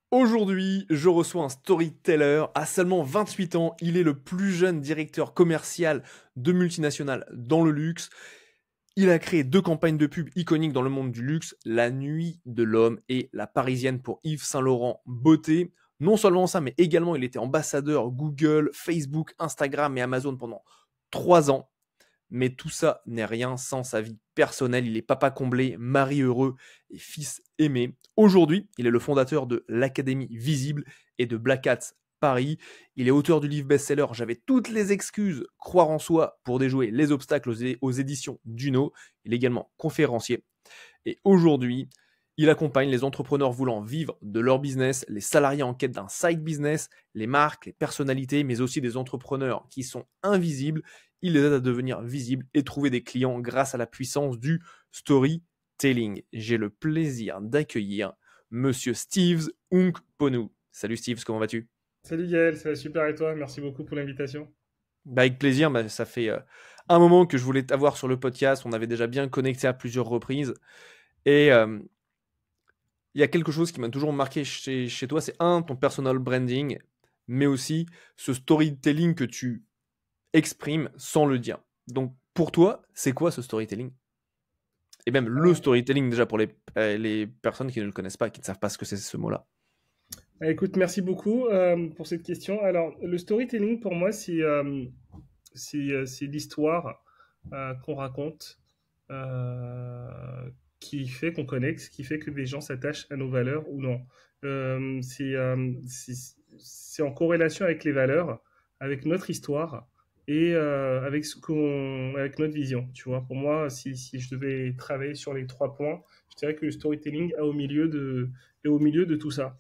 Aujourd'hui, je reçois un storyteller à seulement 28 ans. Il est le plus jeune directeur commercial de multinationales dans le luxe. Il a créé 2 campagnes de pub iconiques dans le monde du luxe, La Nuit de l'Homme et La Parisienne pour Yves Saint Laurent Beauté. Non seulement ça, mais également il était ambassadeur Google, Facebook, Instagram et Amazon pendant 3 ans. Mais tout ça n'est rien sans sa vie personnelle. Il est papa comblé, mari heureux et fils aimé. Aujourd'hui, il est le fondateur de l'Académie Visible et de Black Hats Paris. Il est auteur du livre best-seller J'avais toutes les excuses, croire en soi pour déjouer les obstacles aux éditions Duno. Il est également conférencier. Et aujourd'hui, il accompagne les entrepreneurs voulant vivre de leur business, les salariés en quête d'un side business, les marques, les personnalités, mais aussi des entrepreneurs qui sont invisibles. Il les aide à devenir visibles et trouver des clients grâce à la puissance du storytelling. J'ai le plaisir d'accueillir Monsieur Steves Unkponu. Salut Steves, comment vas-tu? Salut Gaël, ça va super et toi? Merci beaucoup pour l'invitation. Avec plaisir, ça fait un moment que je voulais t'avoir sur le podcast. On avait déjà bien connecté à plusieurs reprises. Et il y a quelque chose qui m'a toujours marqué chez toi, c'est ton personal branding, mais aussi ce storytelling que tu exprimes sans le dire. Donc, pour toi, c'est quoi ce storytelling? Et même le Euh, storytelling, déjà pour les personnes qui ne le connaissent pas, qui ne savent pas ce que c'est ce mot-là. Écoute, merci beaucoup pour cette question. Alors, le storytelling pour moi, c'est l'histoire qu'on raconte euh, qui fait qu'on connecte, qui fait que les gens s'attachent à nos valeurs ou non. C'est en corrélation avec les valeurs, avec notre histoire et avec notre vision. Tu vois, pour moi, si je devais travailler sur les 3 points, je dirais que le storytelling est au milieu de tout ça.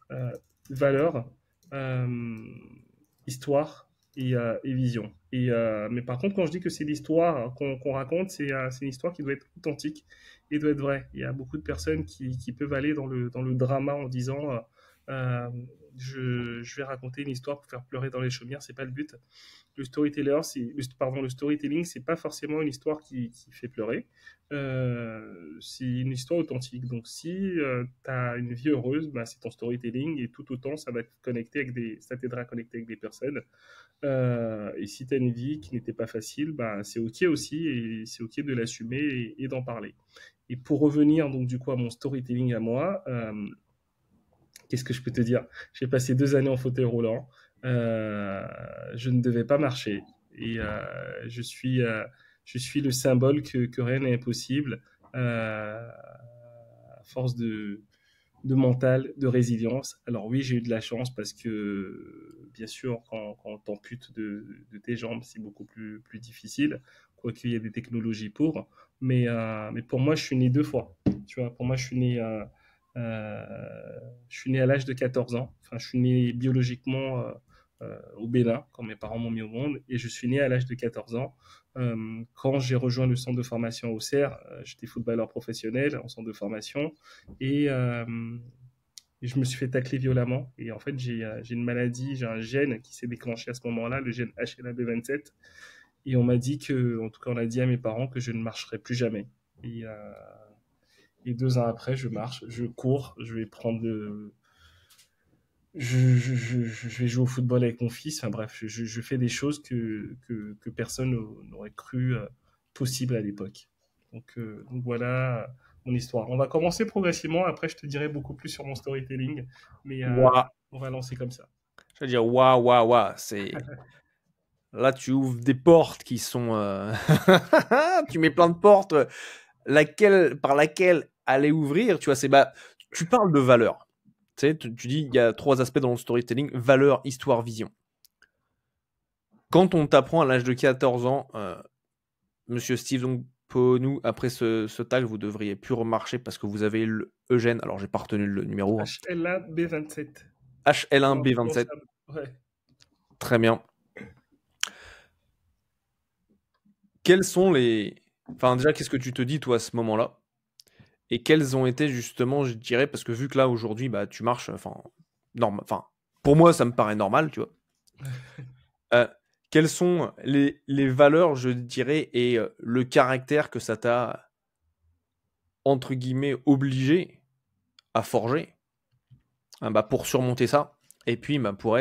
Valeurs, euh, histoire et vision. Mais par contre, quand je dis que c'est l'histoire qu'on raconte, c'est une histoire qui doit être authentique et doit être vraie. Il y a beaucoup de personnes qui peuvent aller dans le drama en disant euh, je vais raconter une histoire pour faire pleurer dans les chaumières, c'est pas le but. Le storytelling, c'est pas forcément une histoire qui fait pleurer. C'est une histoire authentique. Donc, si tu as une vie heureuse, bah, c'est ton storytelling et tout autant, ça t'aidera à connecter avec des personnes. Et si tu as une vie qui n'était pas facile, bah, c'est ok aussi et c'est ok de l'assumer et d'en parler. Et pour revenir donc du coup à mon storytelling à moi, qu'est-ce que je peux te dire? J'ai passé 2 années en fauteuil roulant. Euh, je ne devais pas marcher. Et je suis le symbole que rien n'est impossible. À force de mental, de résilience. Alors oui, j'ai eu de la chance parce que, bien sûr, quand on t'ampute de tes jambes, c'est beaucoup plus difficile, quoique il y a des technologies pour. Mais pour moi, je suis né 2 fois. Tu vois, pour moi, je suis né à l'âge de 14 ans. Enfin, je suis né biologiquement au Bénin, quand mes parents m'ont mis au monde, et je suis né à l'âge de 14 ans. Quand j'ai rejoint le centre de formation au CERF, j'étais footballeur professionnel en centre de formation, et, je me suis fait tacler violemment. Et en fait, j'ai une maladie, j'ai un gène qui s'est déclenché à ce moment-là, le gène HLA-B27. Et on m'a dit que, en tout cas, on a dit à mes parents que je ne marcherai plus jamais. Et, euh, et 2 ans après, je marche, je cours, je vais prendre le, je vais jouer au football avec mon fils. Enfin bref, je fais des choses que personne n'aurait cru possible à l'époque. Donc voilà mon histoire. On va commencer progressivement. Après, je te dirai beaucoup plus sur mon storytelling. Mais Waouh. on va lancer comme ça. Je veux dire, waouh, waouh, waouh. Là, tu ouvres des portes qui sont. Tu mets plein de portes. Par laquelle aller ouvrir, tu vois, tu parles de valeur. Tu sais, tu dis, il y a 3 aspects dans le storytelling, valeur, histoire, vision. Quand on t'apprend à l'âge de 14 ans, Monsieur Steve Ponou, après ce tag, vous devriez plus remarcher parce que vous avez le Eugène, alors j'ai pas retenu le numéro, hein. HLA-B27. HL1B27, Imprononçable. Ouais. très bien. Quels sont les... Enfin déjà, qu'est-ce que tu te dis, toi, à ce moment-là? Et quels ont été justement, je dirais, parce que vu que là, aujourd'hui, bah, tu marches, enfin, pour moi, ça me paraît normal, tu vois. Euh, Quelles sont les valeurs, je dirais, et le caractère que ça t'a, entre guillemets, obligé à forger? Bah, pour surmonter ça, et puis bah, pour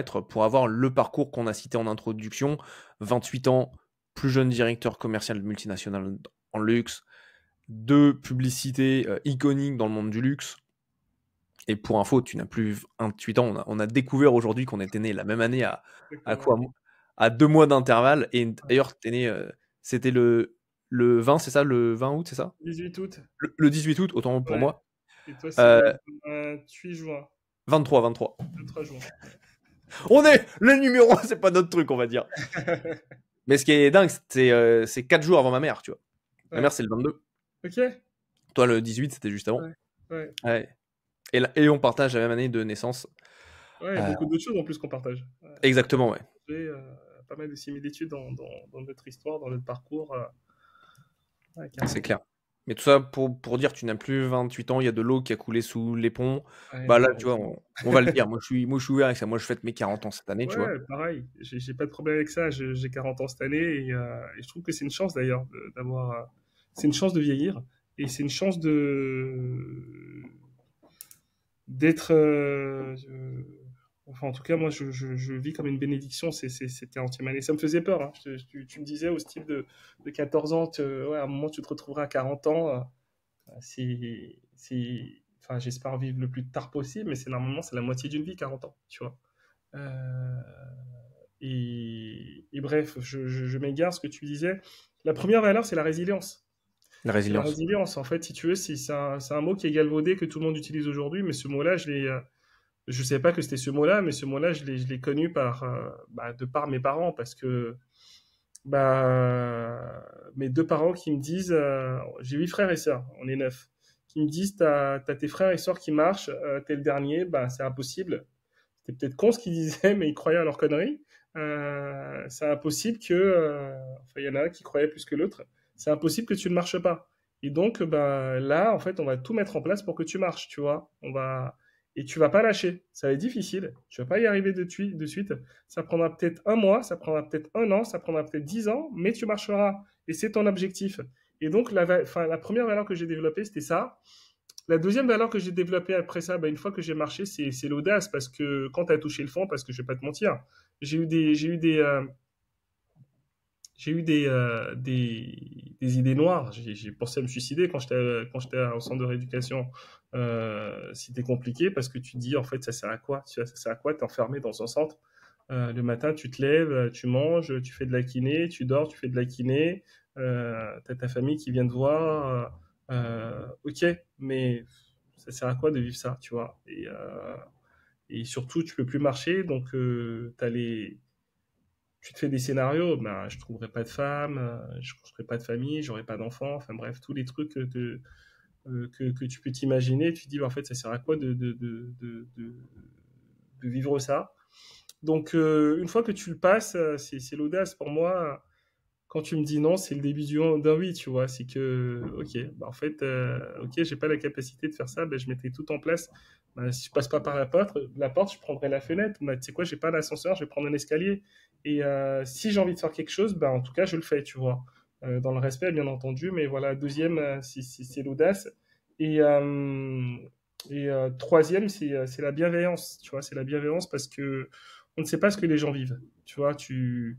avoir le parcours qu'on a cité en introduction, 28 ans, plus jeune directeur commercial multinational en luxe, deux publicités iconiques dans le monde du luxe. Et pour info, tu n'as plus 28 ans. On a découvert aujourd'hui qu'on était né la même année à Exactement. quoi? À 2 mois d'intervalle. Et d'ailleurs, t'es né, c'était le 20, c'est ça? Le 20 août, c'est ça? 18 août. Le 18 août, autant pour Ouais. moi. Et toi, c'est Euh, le 28 juin. 23, 23. 23 juin. On est le numéro 1, c'est pas notre truc, on va dire. Mais ce qui est dingue, c'est 4 jours avant ma mère, tu vois. Ma mère, Ouais. c'est le 22. Ok. Toi, le 18, c'était juste avant. Ouais. Ouais. Ouais. Et on partage la même année de naissance. Ouais, Euh, beaucoup d'autres choses en plus qu'on partage. exactement, ouais. J'ai pas mal de similitudes dans notre histoire, dans notre parcours. Ouais, C'est carrément. clair. Mais tout ça pour dire, tu n'as plus 28 ans, il y a de l'eau qui a coulé sous les ponts. Ouais, Bah là, tu vois, malheureusement. on va le dire. Moi, je suis ouvert avec ça. Moi, je fête mes 40 ans cette année, tu vois. Ouais, pareil. J'ai pas de problème avec ça. J'ai 40 ans cette année et je trouve que c'est une chance d'ailleurs d'avoir. C'est une chance de vieillir et c'est une chance de d'être. Enfin, en tout cas, moi, je vis comme une bénédiction cette 40e année. Ça me faisait peur. Hein. Tu me disais au style de 14 ans, ouais, à un moment, tu te retrouveras à 40 ans. Enfin, j'espère vivre le plus tard possible, mais c'est normalement, c'est la moitié d'une vie, 40 ans, tu vois. Euh, et bref, je m'égare ce que tu disais. La première valeur, c'est la résilience. La C'est la résilience. résilience, en fait, si tu veux, c'est un mot qui est galvaudé, que tout le monde utilise aujourd'hui, mais ce mot-là, je sais pas que c'était ce mot-là, mais ce mot-là, je l'ai connu de par mes parents, parce que mes deux parents qui me disent, j'ai 8 frères et sœurs, on est 9, qui me disent, t'as tes frères et sœurs qui marchent, t'es le dernier, bah c'est impossible. C'était peut-être con ce qu'ils disaient, mais ils croyaient à leur connerie. C'est impossible enfin, il y en a un qui croyait plus que l'autre. C'est impossible que tu ne marches pas. Et donc, bah, là, en fait, on va tout mettre en place pour que tu marches, tu vois. Et tu vas pas lâcher. Ça va être difficile. Tu vas pas y arriver de suite. Ça prendra peut-être un mois, ça prendra peut-être un an, ça prendra peut-être 10 ans, mais tu marcheras. Et c'est ton objectif. Et donc, la première valeur que j'ai développée, c'était ça. La deuxième valeur que j'ai développée après ça, bah, une fois que j'ai marché, c'est l'audace, parce que quand tu as touché le fond, parce que je vais pas te mentir, j'ai eu des, j'ai eu des idées noires. J'ai pensé à me suicider quand j'étais au centre de rééducation. C'était compliqué parce que tu te dis, en fait, ça sert à quoi? Tu vois, ça sert à quoi? T'es enfermé dans un centre. Le matin, tu te lèves, tu manges, tu fais de la kiné, tu dors, tu fais de la kiné. T'as ta famille qui vient te voir. Ok, mais ça sert à quoi de vivre ça, tu vois? Et surtout, tu peux plus marcher, donc tu te fais des scénarios, ben, je trouverai pas de femme, je ne construirai pas de famille, j'aurai pas d'enfant, enfin bref, tous les trucs que tu peux t'imaginer, tu te dis, bah, en fait, ça sert à quoi de vivre ça? Donc, une fois que tu le passes, c'est l'audace pour moi. Quand tu me dis non, c'est le début d'un oui, tu vois. C'est que, ok, bah en fait, ok, j'ai pas la capacité de faire ça, ben, je mettrai tout en place. Bah, si je passe pas par la porte, je prendrai la fenêtre. Bah, tu sais quoi, j'ai pas d'ascenseur, je vais prendre un escalier. Et si j'ai envie de faire quelque chose, bah, en tout cas, je le fais, tu vois. Dans le respect, bien entendu, mais voilà, deuxième, c'est l'audace. Et, troisième, c'est la bienveillance, tu vois. C'est la bienveillance parce que on ne sait pas ce que les gens vivent. Tu vois, tu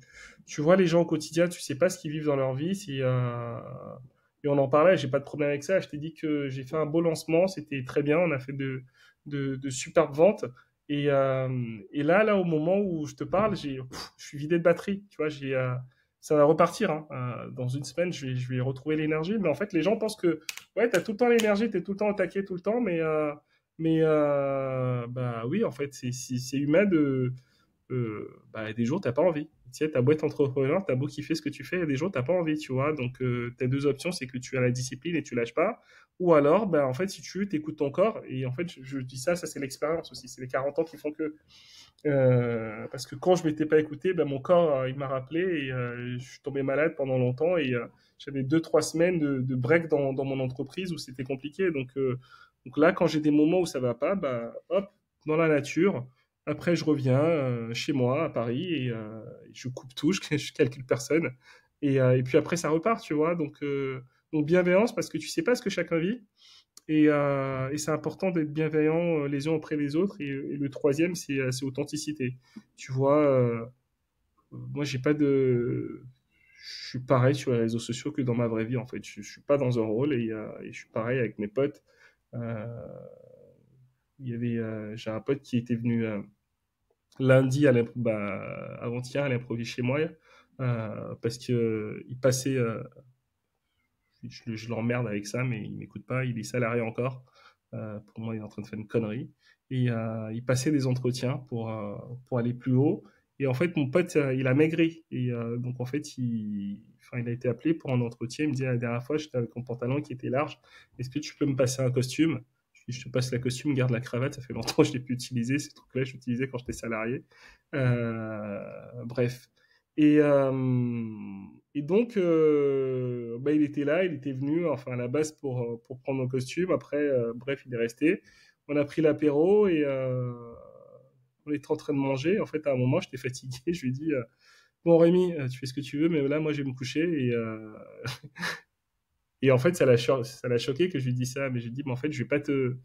vois les gens au quotidien, tu sais pas ce qu'ils vivent dans leur vie. Et on en parlait, j'ai pas de problème avec ça. Je t'ai dit que j'ai fait un beau lancement, c'était très bien, on a fait de superbes ventes. Et là, au moment où je te parle, je suis vidé de batterie. Tu vois, ça va repartir. Hein. Dans une semaine, je vais retrouver l'énergie. Mais en fait, les gens pensent que ouais, tu as tout le temps l'énergie, tu es tout le temps attaqué tout le temps. Bah oui, en fait, c'est humain des jours, t'as pas envie. Tu sais, t'as beau être entrepreneur, t'as beau kiffer ce que tu fais, il y a des jours, t'as pas envie, tu vois. Donc, t'as deux options, c'est que tu as la discipline et tu lâches pas. Ou alors, en fait, si tu écoutes ton corps, et en fait, je dis ça, c'est l'expérience aussi. C'est les 40 ans qui font que. Parce que quand je m'étais pas écouté, mon corps, il m'a rappelé et je suis tombé malade pendant longtemps et j'avais 2, 3 semaines de break dans mon entreprise où c'était compliqué. Donc là, quand j'ai des moments où ça va pas, hop, dans la nature. Après, je reviens chez moi à Paris et je coupe tout, je calcule personne. Et puis après, ça repart, tu vois. Donc bienveillance parce que tu sais pas ce que chacun vit. Et c'est important d'être bienveillant les uns auprès des autres. Et le troisième, c'est authenticité. Tu vois, moi, j'ai pas de... Je suis pareil sur les réseaux sociaux que dans ma vraie vie, en fait. Je suis pas dans un rôle et je suis pareil avec mes potes. Euh, j'ai un pote qui était venu lundi avant-hier à l'improviste chez moi parce que il passait je l'emmerde avec ça, mais il m'écoute pas, il est salarié encore. Pour moi, il est en train de faire une connerie. Et il passait des entretiens pour aller plus haut. Et en fait, mon pote, il a maigri. Et donc, en fait, il a été appelé pour un entretien. Il me dit, la dernière fois, j'étais avec mon pantalon qui était large. Est-ce que tu peux me passer un costume? Je dis, je te passe la costume, garde la cravate. Ça fait longtemps que je l'ai plus utilisé. Ces trucs-là, je l'utilisais quand j'étais salarié. Bref. Et, euh, et donc, il était là, il était venu, enfin, à la base pour prendre mon costume. Après, bref, il est resté. On a pris l'apéro et on était en train de manger. En fait, à un moment, j'étais fatigué. Je lui ai dit, bon, Rémi, tu fais ce que tu veux, mais là, moi, je vais me coucher. Et en fait, ça l'a choqué que je lui dise ça. Mais je lui ai dit, mais en fait, je vais pas te,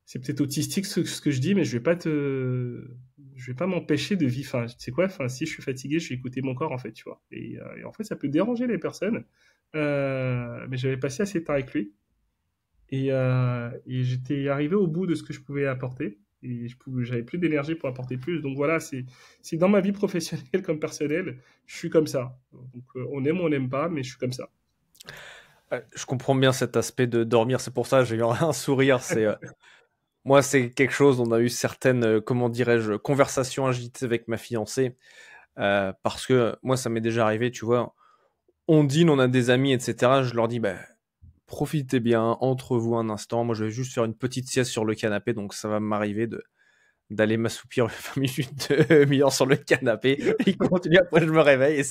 c'est peut-être autistique ce que je dis, mais je vais pas m'empêcher de vivre. Enfin, tu sais quoi, enfin, si je suis fatigué, je vais écouter mon corps, en fait, tu vois. Et en fait, ça peut déranger les personnes. Mais j'avais passé assez de temps avec lui. Et j'étais arrivé au bout de ce que je pouvais apporter. Et j'avais plus d'énergie pour apporter plus. Donc voilà, c'est dans ma vie professionnelle comme personnelle, je suis comme ça. Donc on aime ou on n'aime pas, mais je suis comme ça. Je comprends bien cet aspect de dormir, c'est pour ça que j'ai eu un sourire. Moi, c'est quelque chose, on a eu certaines, comment dirais-je, conversations agitées avec ma fiancée, parce que moi, ça m'est déjà arrivé, tu vois, on dîne, on a des amis, etc. Je leur dis, bah, profitez bien entre vous un instant. Moi, je vais juste faire une petite sieste sur le canapé, donc ça va m'arriver d'aller m'assoupir 20 minutes, demi-heure sur le canapé. Il continue, après je me réveille et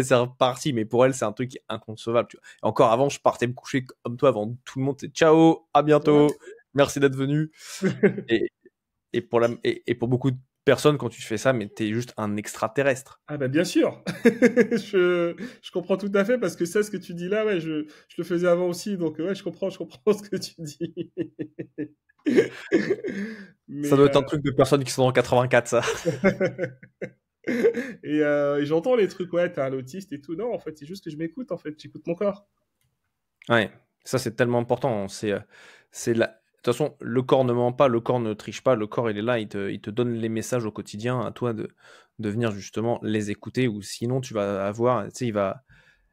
c'est reparti. Mais pour elle, c'est un truc inconcevable. Tu vois. Et encore avant, je partais me coucher comme toi avant tout le monde. C'est ciao, à bientôt, merci d'être venu. Et, et pour beaucoup de personnes, quand tu fais ça, mais t'es juste un extraterrestre. Ah bah bien sûr, je comprends tout à fait parce que ça, ce que tu dis là, ouais, je le faisais avant aussi, donc ouais, je comprends ce que tu dis. Ça Mais doit être un truc de personnes qui sont dans 84, ça. et j'entends les trucs, ouais, t'es un autiste et tout. Non, en fait, c'est juste que je m'écoute, en fait, j'écoute mon corps. Ouais, ça c'est tellement important. C'est la... De toute façon, le corps ne ment pas, le corps ne triche pas, le corps il est là, il te donne les messages au quotidien, à toi de venir justement les écouter, ou sinon tu vas avoir, tu sais,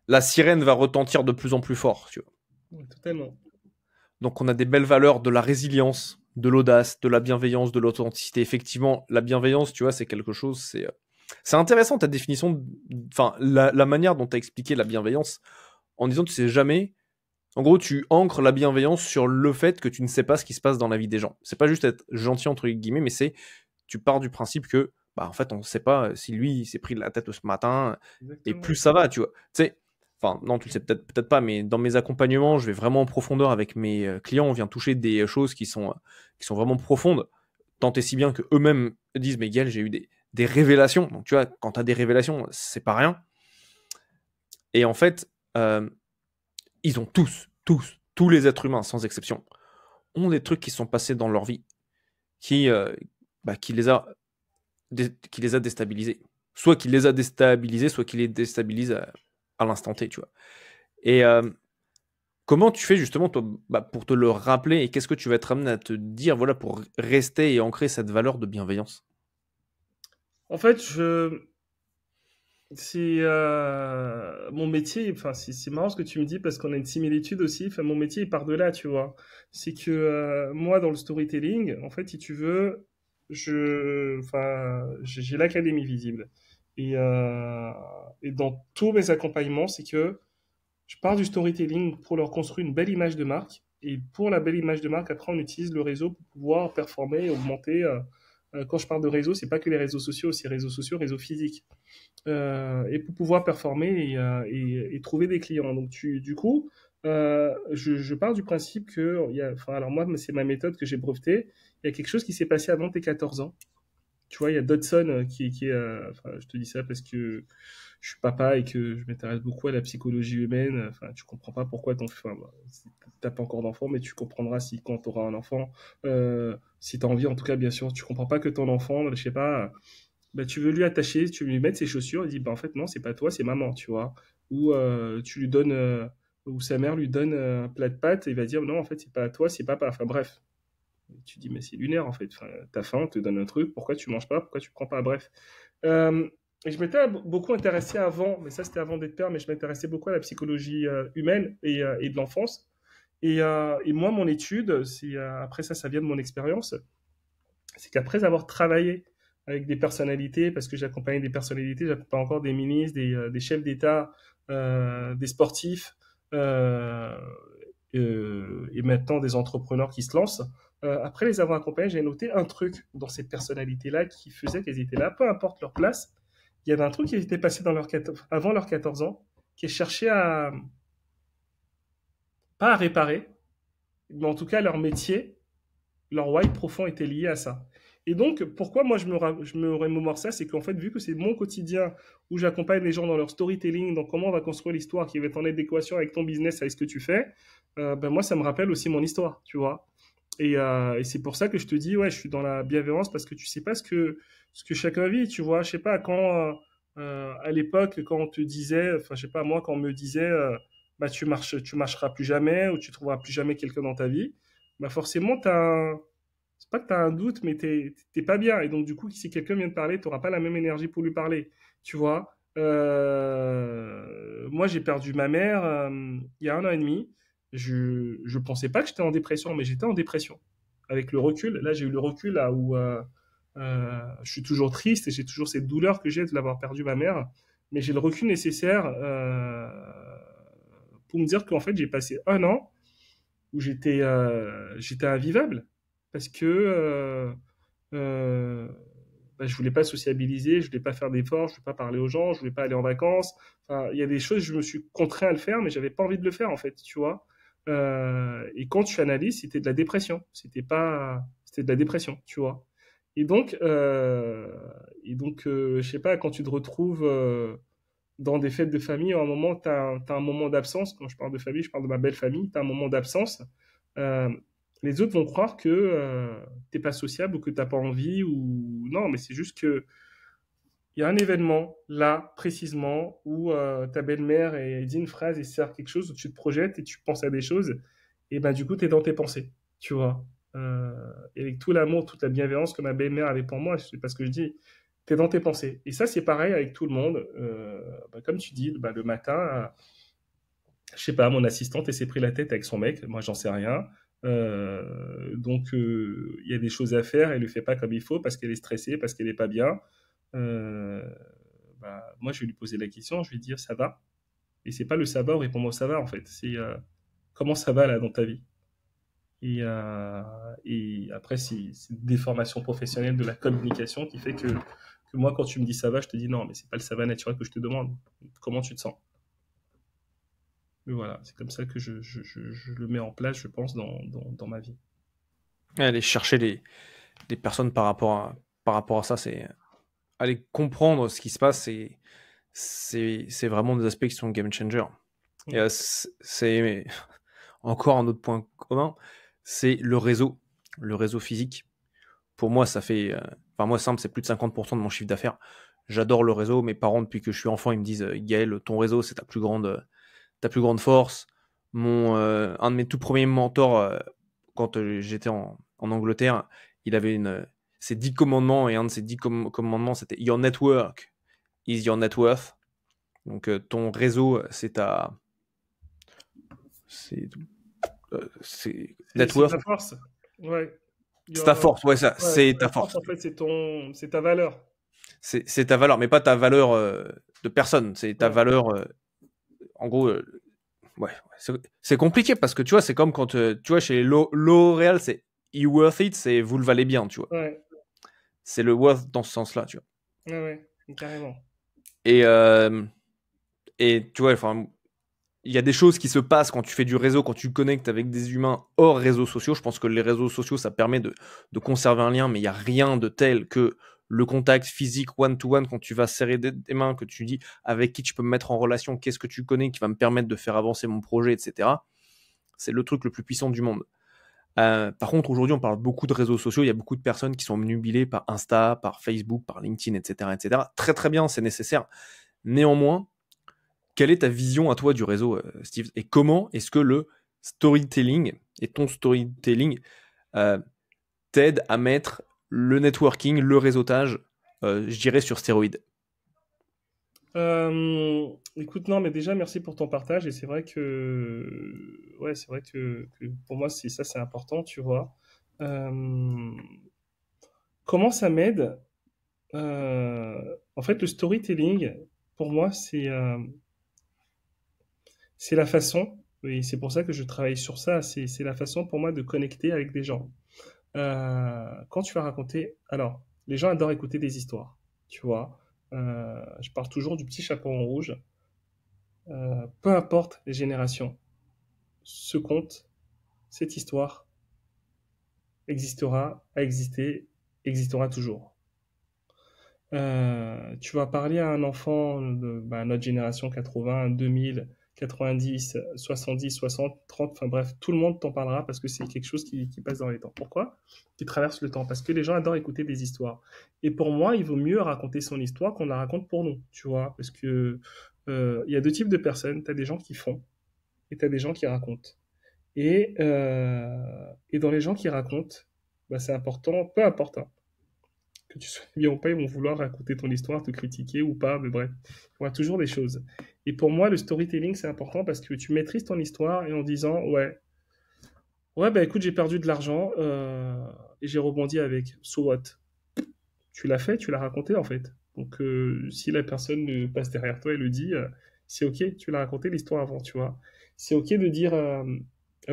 la sirène va retentir de plus en plus fort, tu vois. Ouais, totalement. Donc on a des belles valeurs de la résilience, de l'audace, de la bienveillance, de l'authenticité. Effectivement, la bienveillance, tu vois, c'est quelque chose, c'est intéressant ta définition, enfin la manière dont tu as expliqué la bienveillance, en disant tu sais jamais. En gros, tu ancres la bienveillance sur le fait que tu ne sais pas ce qui se passe dans la vie des gens. C'est pas juste être gentil entre guillemets, mais tu pars du principe que bah en fait on ne sait pas si lui il s'est pris la tête ce matin et plus Exactement. ça va, tu vois. Tu sais, enfin non, tu le sais peut-être pas, mais dans mes accompagnements, je vais vraiment en profondeur avec mes clients. On vient toucher des choses qui sont vraiment profondes, tant et si bien que eux-mêmes disent mais Gaël, j'ai eu des révélations. Donc tu vois, quand tu as des révélations, c'est pas rien. Et en fait, ils ont tous les êtres humains, sans exception, ont des trucs qui sont passés dans leur vie qui, bah, qui les a déstabilisés. Soit qui les a déstabilisés, soit qui les déstabilisent à l'instant T, tu vois. Et comment tu fais justement toi, bah, pour te le rappeler et qu'est-ce que tu vas être amené à te dire voilà, pour rester et ancrer cette valeur de bienveillance? En fait, c'est mon métier, enfin, c'est marrant ce que tu me dis parce qu'on a une similitude aussi. Enfin, mon métier, il part de là, tu vois. C'est que moi, dans le storytelling, en fait, si tu veux, j'ai l'académie visible. Et, euh, et dans tous mes accompagnements, c'est que je pars du storytelling pour leur construire une belle image de marque. Et pour la belle image de marque, après, on utilise le réseau pour pouvoir performer et augmenter. Quand je parle de réseau, c'est pas que les réseaux sociaux, c'est réseaux sociaux, réseaux physiques. Et pour pouvoir performer et trouver des clients. Donc, du coup, je pars du principe que, enfin, alors moi, c'est ma méthode que j'ai brevetée. Il y a quelque chose qui s'est passé avant tes 14 ans. Tu vois, il y a Dodson enfin, je te dis ça parce que je suis papa et que je m'intéresse beaucoup à la psychologie humaine. Enfin, tu comprends pas pourquoi enfin, bah, si t'as pas encore d'enfant, mais tu comprendras si quand tu auras un enfant, si tu as envie, en tout cas, bien sûr, tu comprends pas que ton enfant, je sais pas, bah, tu veux lui attacher, tu veux lui mettre ses chaussures, il dit, bah, en fait, non, c'est pas toi, c'est maman, tu vois. Ou tu lui donnes, ou sa mère lui donne un plat de pâtes et il va dire, non, en fait, c'est pas toi, c'est papa. Enfin, bref. Tu dis, mais c'est lunaire en fait. Enfin, t'as faim, on te donne un truc, pourquoi tu manges pas, pourquoi tu prends pas, bref. Et je m'étais beaucoup intéressé avant, mais ça c'était avant d'être père, mais je m'intéressais beaucoup à la psychologie humaine et de l'enfance. Et moi, mon étude, après ça, ça vient de mon expérience, c'est qu'après avoir travaillé avec des personnalités, parce que j'accompagnais des personnalités, j'accompagne encore des ministres, des chefs d'État, des sportifs, euh, et maintenant des entrepreneurs qui se lancent. Après les avoir accompagnés, j'ai noté un truc dans ces personnalités-là qui faisait qu'elles étaient là, peu importe leur place. Il y avait un truc qui était passé avant leurs 14 ans, qui cherchait pas à réparer, mais en tout cas leur métier, leur why profond était lié à ça. Et donc, pourquoi moi je me remémore ça, c'est qu'en fait, vu que c'est mon quotidien où j'accompagne les gens dans leur storytelling, dans comment on va construire l'histoire qui va être en adéquation avec ton business, avec ce que tu fais, ben moi, ça me rappelle aussi mon histoire, tu vois. Et c'est pour ça que je te dis, ouais, je suis dans la bienveillance parce que tu sais pas ce que chacun vit, tu vois. Je sais pas, à l'époque, quand on te disait, enfin, je sais pas, moi, quand on me disait, bah, tu marcheras plus jamais ou tu trouveras plus jamais quelqu'un dans ta vie, bah, forcément, c'est pas que tu as un doute, mais t'es pas bien. Et donc, du coup, si quelqu'un vient de parler, tu n'auras pas la même énergie pour lui parler. Tu vois. Moi, j'ai perdu ma mère il y a 1 an et demi. Je pensais pas que j'étais en dépression, mais j'étais en dépression. Avec le recul, là, j'ai eu le recul là où je suis toujours triste et j'ai toujours cette douleur que j'ai de l'avoir perdu ma mère. Mais j'ai le recul nécessaire pour me dire qu'en fait, j'ai passé 1 an où j'étais invivable parce que euh, bah, je voulais pas sociabiliser, je voulais pas faire d'efforts, je voulais pas parler aux gens, je voulais pas aller en vacances. Enfin, il y a des choses, je me suis contraint à le faire, mais j'avais pas envie de le faire en fait, tu vois. Et quand tu analyses, c'était de la dépression, c'était de la dépression, tu vois. Et donc, je sais pas, quand tu te retrouves dans des fêtes de famille, à un moment, tu as, un moment d'absence. Quand je parle de famille, je parle de ma belle famille. Tu as un moment d'absence. Euh, les autres vont croire que t'es pas sociable ou que t'as pas envie ou non, mais c'est juste que il y a un événement là précisément où ta belle-mère dit une phrase et sert quelque chose où tu te projettes et tu penses à des choses et ben du coup tu es dans tes pensées, tu vois. Et avec tout l'amour, toute la bienveillance que ma belle-mère avait pour moi, c'est pas ce que je dis, tu es dans tes pensées. Et ça c'est pareil avec tout le monde. Bah, comme tu dis, bah, le matin, je sais pas, mon assistante, elle s'est pris la tête avec son mec, moi j'en sais rien. Donc il y a des choses à faire, elle le fait pas comme il faut parce qu'elle est stressée, parce qu'elle est pas bien. Euh, Bah, moi je vais lui poser la question, je vais lui dire ça va. Et c'est pas le ça va ou répondre au ça va en fait, c'est comment ça va là dans ta vie. Et après c'est une déformation professionnelle de la communication qui fait que moi quand tu me dis ça va, je te dis non mais c'est pas le ça va naturel que je te demande. Comment tu te sens? Mais voilà, c'est comme ça que je le mets en place, je pense, dans ma vie. Aller chercher les personnes par rapport à ça, c'est aller comprendre ce qui se passe, c'est vraiment des aspects qui sont game changer. Et Mm. c'est encore un autre point commun, c'est le réseau physique. Pour moi, ça fait, enfin moi simple, c'est plus de 50% de mon chiffre d'affaires. J'adore le réseau. Mes parents, depuis que je suis enfant, ils me disent, Gaël, ton réseau, c'est ta plus grande force. Un de mes tout premiers mentors, quand j'étais en Angleterre, il avait ses 10 commandements, et un de ses 10 commandements, c'était Your network is your net worth. Donc ton réseau, c'est, c'est net C'est worth. ta force. Ouais. C'est ta force, ouais, ça, Ouais, c'est ta ta force, force. en fait, c'est ta valeur. C'est ta valeur, mais pas ta valeur de personne. C'est ta Ouais. valeur, en gros, ouais, c'est compliqué parce que tu vois, c'est comme quand tu vois chez L'Oréal, c'est you worth it, c'est vous le valez bien, tu vois. Ouais. C'est le worth dans ce sens-là, tu vois. Ouais, ouais. Carrément. Et, euh, et tu vois, enfin, il y a des choses qui se passent quand tu fais du réseau, quand tu connectes avec des humains hors réseaux sociaux. Je pense que les réseaux sociaux, ça permet de conserver un lien, mais il n'y a rien de tel que le contact physique one-to-one quand tu vas serrer des mains, que tu dis avec qui tu peux me mettre en relation, qu'est-ce que tu connais qui va me permettre de faire avancer mon projet, etc. C'est le truc le plus puissant du monde. Par contre, aujourd'hui, on parle beaucoup de réseaux sociaux. Il y a beaucoup de personnes qui sont obnubilées par Insta, par Facebook, par LinkedIn, etc., etc. Très, très bien, c'est nécessaire. Néanmoins, quelle est ta vision à toi du réseau, Steve? Et comment est-ce que le storytelling et ton storytelling t'aide à mettre le networking, le réseautage, je dirais, sur stéroïdes? Écoute, non, mais déjà, merci pour ton partage. Et c'est vrai que, ouais, c'est vrai que pour moi, c'est important, tu vois. Euh, Comment ça m'aide? En fait, le storytelling, pour moi, c'est la façon, et c'est pour ça que je travaille sur ça, c'est la façon pour moi de connecter avec des gens. Quand tu vas raconter, alors, les gens adorent écouter des histoires, tu vois. Je parle toujours du petit chaperon rouge. Peu importe les générations, ce conte, cette histoire existera, a existé, existera toujours. Tu vas parler à un enfant de notre génération 80, 2000, 90, 70, 60, 30, enfin bref, tout le monde t'en parlera parce que c'est quelque chose qui passe dans les temps. Pourquoi? Qui traverse le temps. Parce que les gens adorent écouter des histoires. Et pour moi, il vaut mieux raconter son histoire qu'on la raconte pour nous, tu vois. Parce que il y a deux types de personnes. Tu as des gens qui font et tu as des gens qui racontent. Et dans les gens qui racontent, bah, c'est important, peu importe, hein, que tu sois bien ou pas, ils vont vouloir raconter ton histoire, te critiquer ou pas, mais bref, il y aura toujours des choses. Et pour moi, le storytelling, c'est important parce que tu maîtrises ton histoire et en disant, ouais, ouais, bah écoute, j'ai perdu de l'argent et j'ai rebondi avec. So what? Tu l'as fait, tu l'as raconté en fait. Donc si la personne passe derrière toi et le dit, c'est ok, tu l'as raconté l'histoire avant, tu vois. C'est ok de dire, ah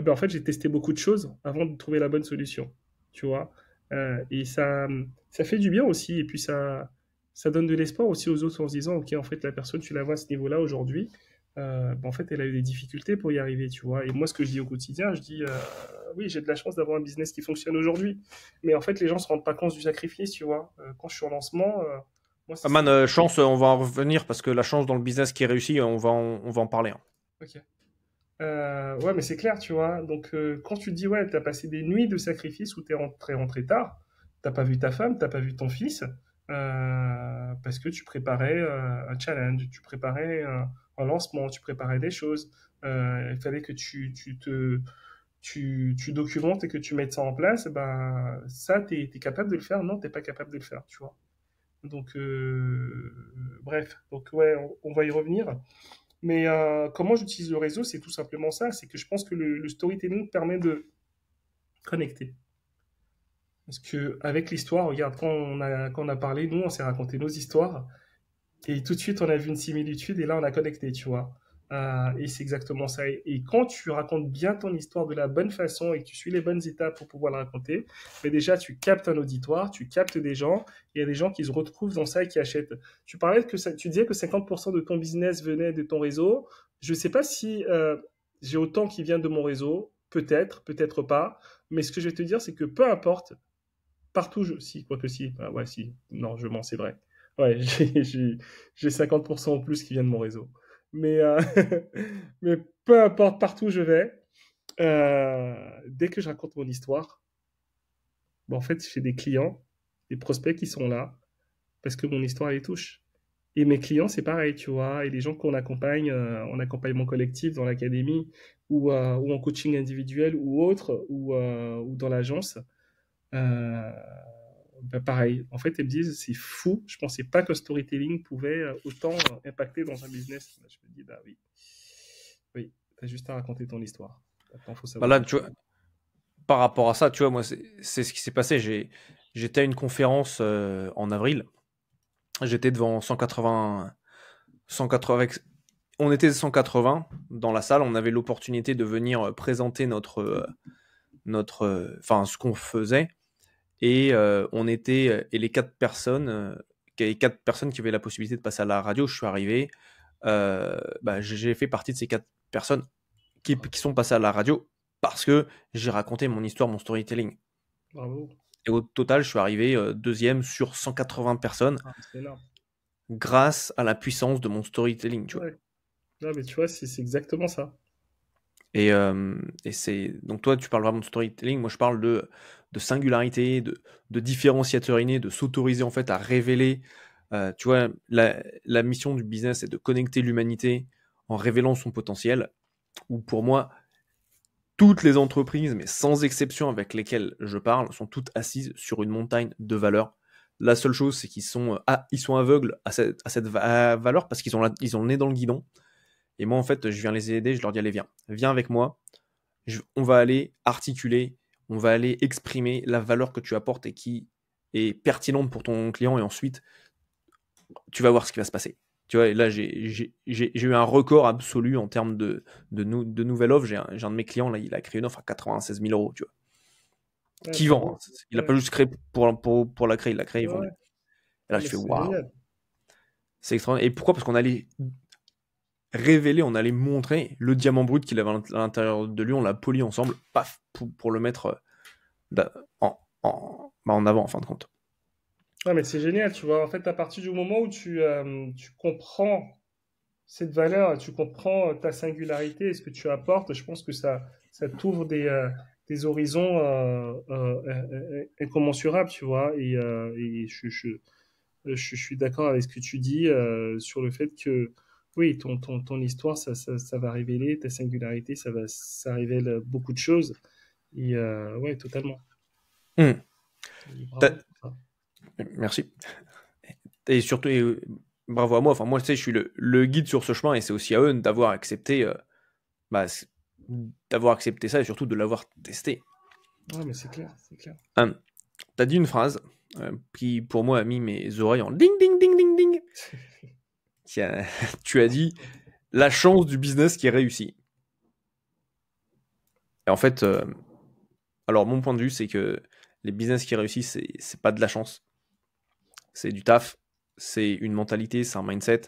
ben, en fait, j'ai testé beaucoup de choses avant de trouver la bonne solution, tu vois. Et ça fait du bien aussi, et puis ça donne de l'espoir aussi aux autres en se disant, ok, en fait, la personne, tu la vois à ce niveau-là aujourd'hui, ben, en fait, elle a eu des difficultés pour y arriver, tu vois. Et moi, ce que je dis au quotidien, je dis, oui, j'ai de la chance d'avoir un business qui fonctionne aujourd'hui, mais en fait, les gens se rendent pas compte du sacrifice, tu vois. Quand je suis en lancement, moi, c'est Ah ça. man, chance, on va en revenir parce que la chance dans le business qui est réussi, on va en parler, hein. Ok. Ouais, mais c'est clair, tu vois. Donc, quand tu te dis, ouais, t'as passé des nuits de sacrifice où t'es rentré tard, t'as pas vu ta femme, t'as pas vu ton fils, parce que tu préparais un challenge, tu préparais un lancement, tu préparais des choses. Il fallait que tu documentes et que tu mettes ça en place. Ben, ça, t'es capable de le faire? Non, t'es pas capable de le faire, tu vois. Donc, bref. Donc, ouais, on va y revenir. Mais comment j'utilise le réseau, c'est tout simplement ça. C'est que je pense que le storytelling permet de connecter. Parce que avec l'histoire, regarde, quand on a parlé, nous, on s'est raconté nos histoires. Et tout de suite, on a vu une similitude et là, on a connecté, tu vois. Et c'est exactement ça. Et quand tu racontes bien ton histoire de la bonne façon et que tu suis les bonnes étapes pour pouvoir la raconter, mais déjà, tu captes un auditoire, tu captes des gens, et il y a des gens qui se retrouvent dans ça et qui achètent. Tu disais que 50% de ton business venait de ton réseau. Je ne sais pas si j'ai autant qui vient de mon réseau. Peut-être, peut-être pas. Mais ce que je vais te dire, c'est que peu importe, partout, si, quoique si, bah ouais, si, non, je mens, c'est vrai. Ouais, j'ai 50% en plus qui viennent de mon réseau. Mais, mais peu importe, partout où je vais, dès que je raconte mon histoire, bah, en fait, j'ai des clients, des prospects qui sont là parce que mon histoire les touche. Et mes clients, c'est pareil, tu vois, et les gens qu'on accompagne en accompagnement collectif dans l'académie ou en coaching individuel ou autre, ou dans l'agence, euh, bah, pareil, en fait, elles me disent, c'est fou, je pensais pas que le storytelling pouvait autant impacter dans un business. Là, je me dis, bah oui, oui, t'as juste à raconter ton histoire. Maintenant, faut Bah savoir là, le tu faire. vois, par rapport à ça, tu vois, moi, c'est ce qui s'est passé. J'étais à une conférence en avril. J'étais devant 180, 180 on était 180 dans la salle. On avait l'opportunité de venir présenter enfin, ce qu'on faisait. Et on était, et les quatre personnes qui avaient la possibilité de passer à la radio, je suis arrivé. Bah, j'ai fait partie de ces quatre personnes qui sont passées à la radio parce que j'ai raconté mon histoire, mon storytelling. Bravo. Et au total, je suis arrivé deuxième sur 180 personnes Ah, c'est énorme. grâce à la puissance de mon storytelling, tu vois. Ouais. Non, mais tu vois, c'est exactement ça. Et c'est donc toi, tu parles vraiment de storytelling. Moi, je parle de singularité, de différenciateur inné, de s'autoriser en fait à révéler. Tu vois, la mission du business est de connecter l'humanité en révélant son potentiel. Ou pour moi, toutes les entreprises, mais sans exception avec lesquelles je parle, sont toutes assises sur une montagne de valeurs. La seule chose, c'est ils sont aveugles à cette valeur parce ils ont le nez dans le guidon. Et moi, en fait, je viens les aider, je leur dis, allez, viens avec moi. On va aller articuler, on va aller exprimer la valeur que tu apportes et qui est pertinente pour ton client. Et ensuite, tu vas voir ce qui va se passer. Tu vois, et là, j'ai eu un record absolu en termes de nouvelles offres. J'ai un de mes clients, là, il a créé une offre à 96 000 euros, tu vois. Ouais, Qui vend, bravo. hein. Il n'a Ouais. pas juste créé pour la créer, il l'a créé, Ouais, il ouais. vendu. Et là, Non, je mais fais c'est waouh, génial. c'est extraordinaire. Et pourquoi? Parce qu'on allait révéler, on allait montrer le diamant brut qu'il avait à l'intérieur de lui, on l'a poli ensemble, paf, pour le mettre en avant, en fin de compte. Non, mais c'est génial, tu vois. En fait, à partir du moment où tu comprends cette valeur, tu comprends ta singularité et ce que tu apportes, je pense que ça t'ouvre des horizons incommensurables, tu vois. Et je suis d'accord avec ce que tu dis sur le fait que, oui, ton histoire, ça va révéler ta singularité, ça révèle beaucoup de choses. Et ouais, totalement. Mmh. Et bravo T'as- pour ça. Merci. Et surtout, bravo à moi. Enfin, moi, tu sais, je suis le guide sur ce chemin et c'est aussi à eux bah, d'avoir accepté ça et surtout de l'avoir testé. Ouais, mais c'est clair, c'est clair. Hum, T'as dit une phrase qui, pour moi, a mis mes oreilles en ding, ding, ding, ding, ding. Tu as dit la chance du business qui réussit. Et en fait, alors mon point de vue, c'est que les business qui réussissent, c'est pas de la chance. C'est du taf, c'est une mentalité, c'est un mindset,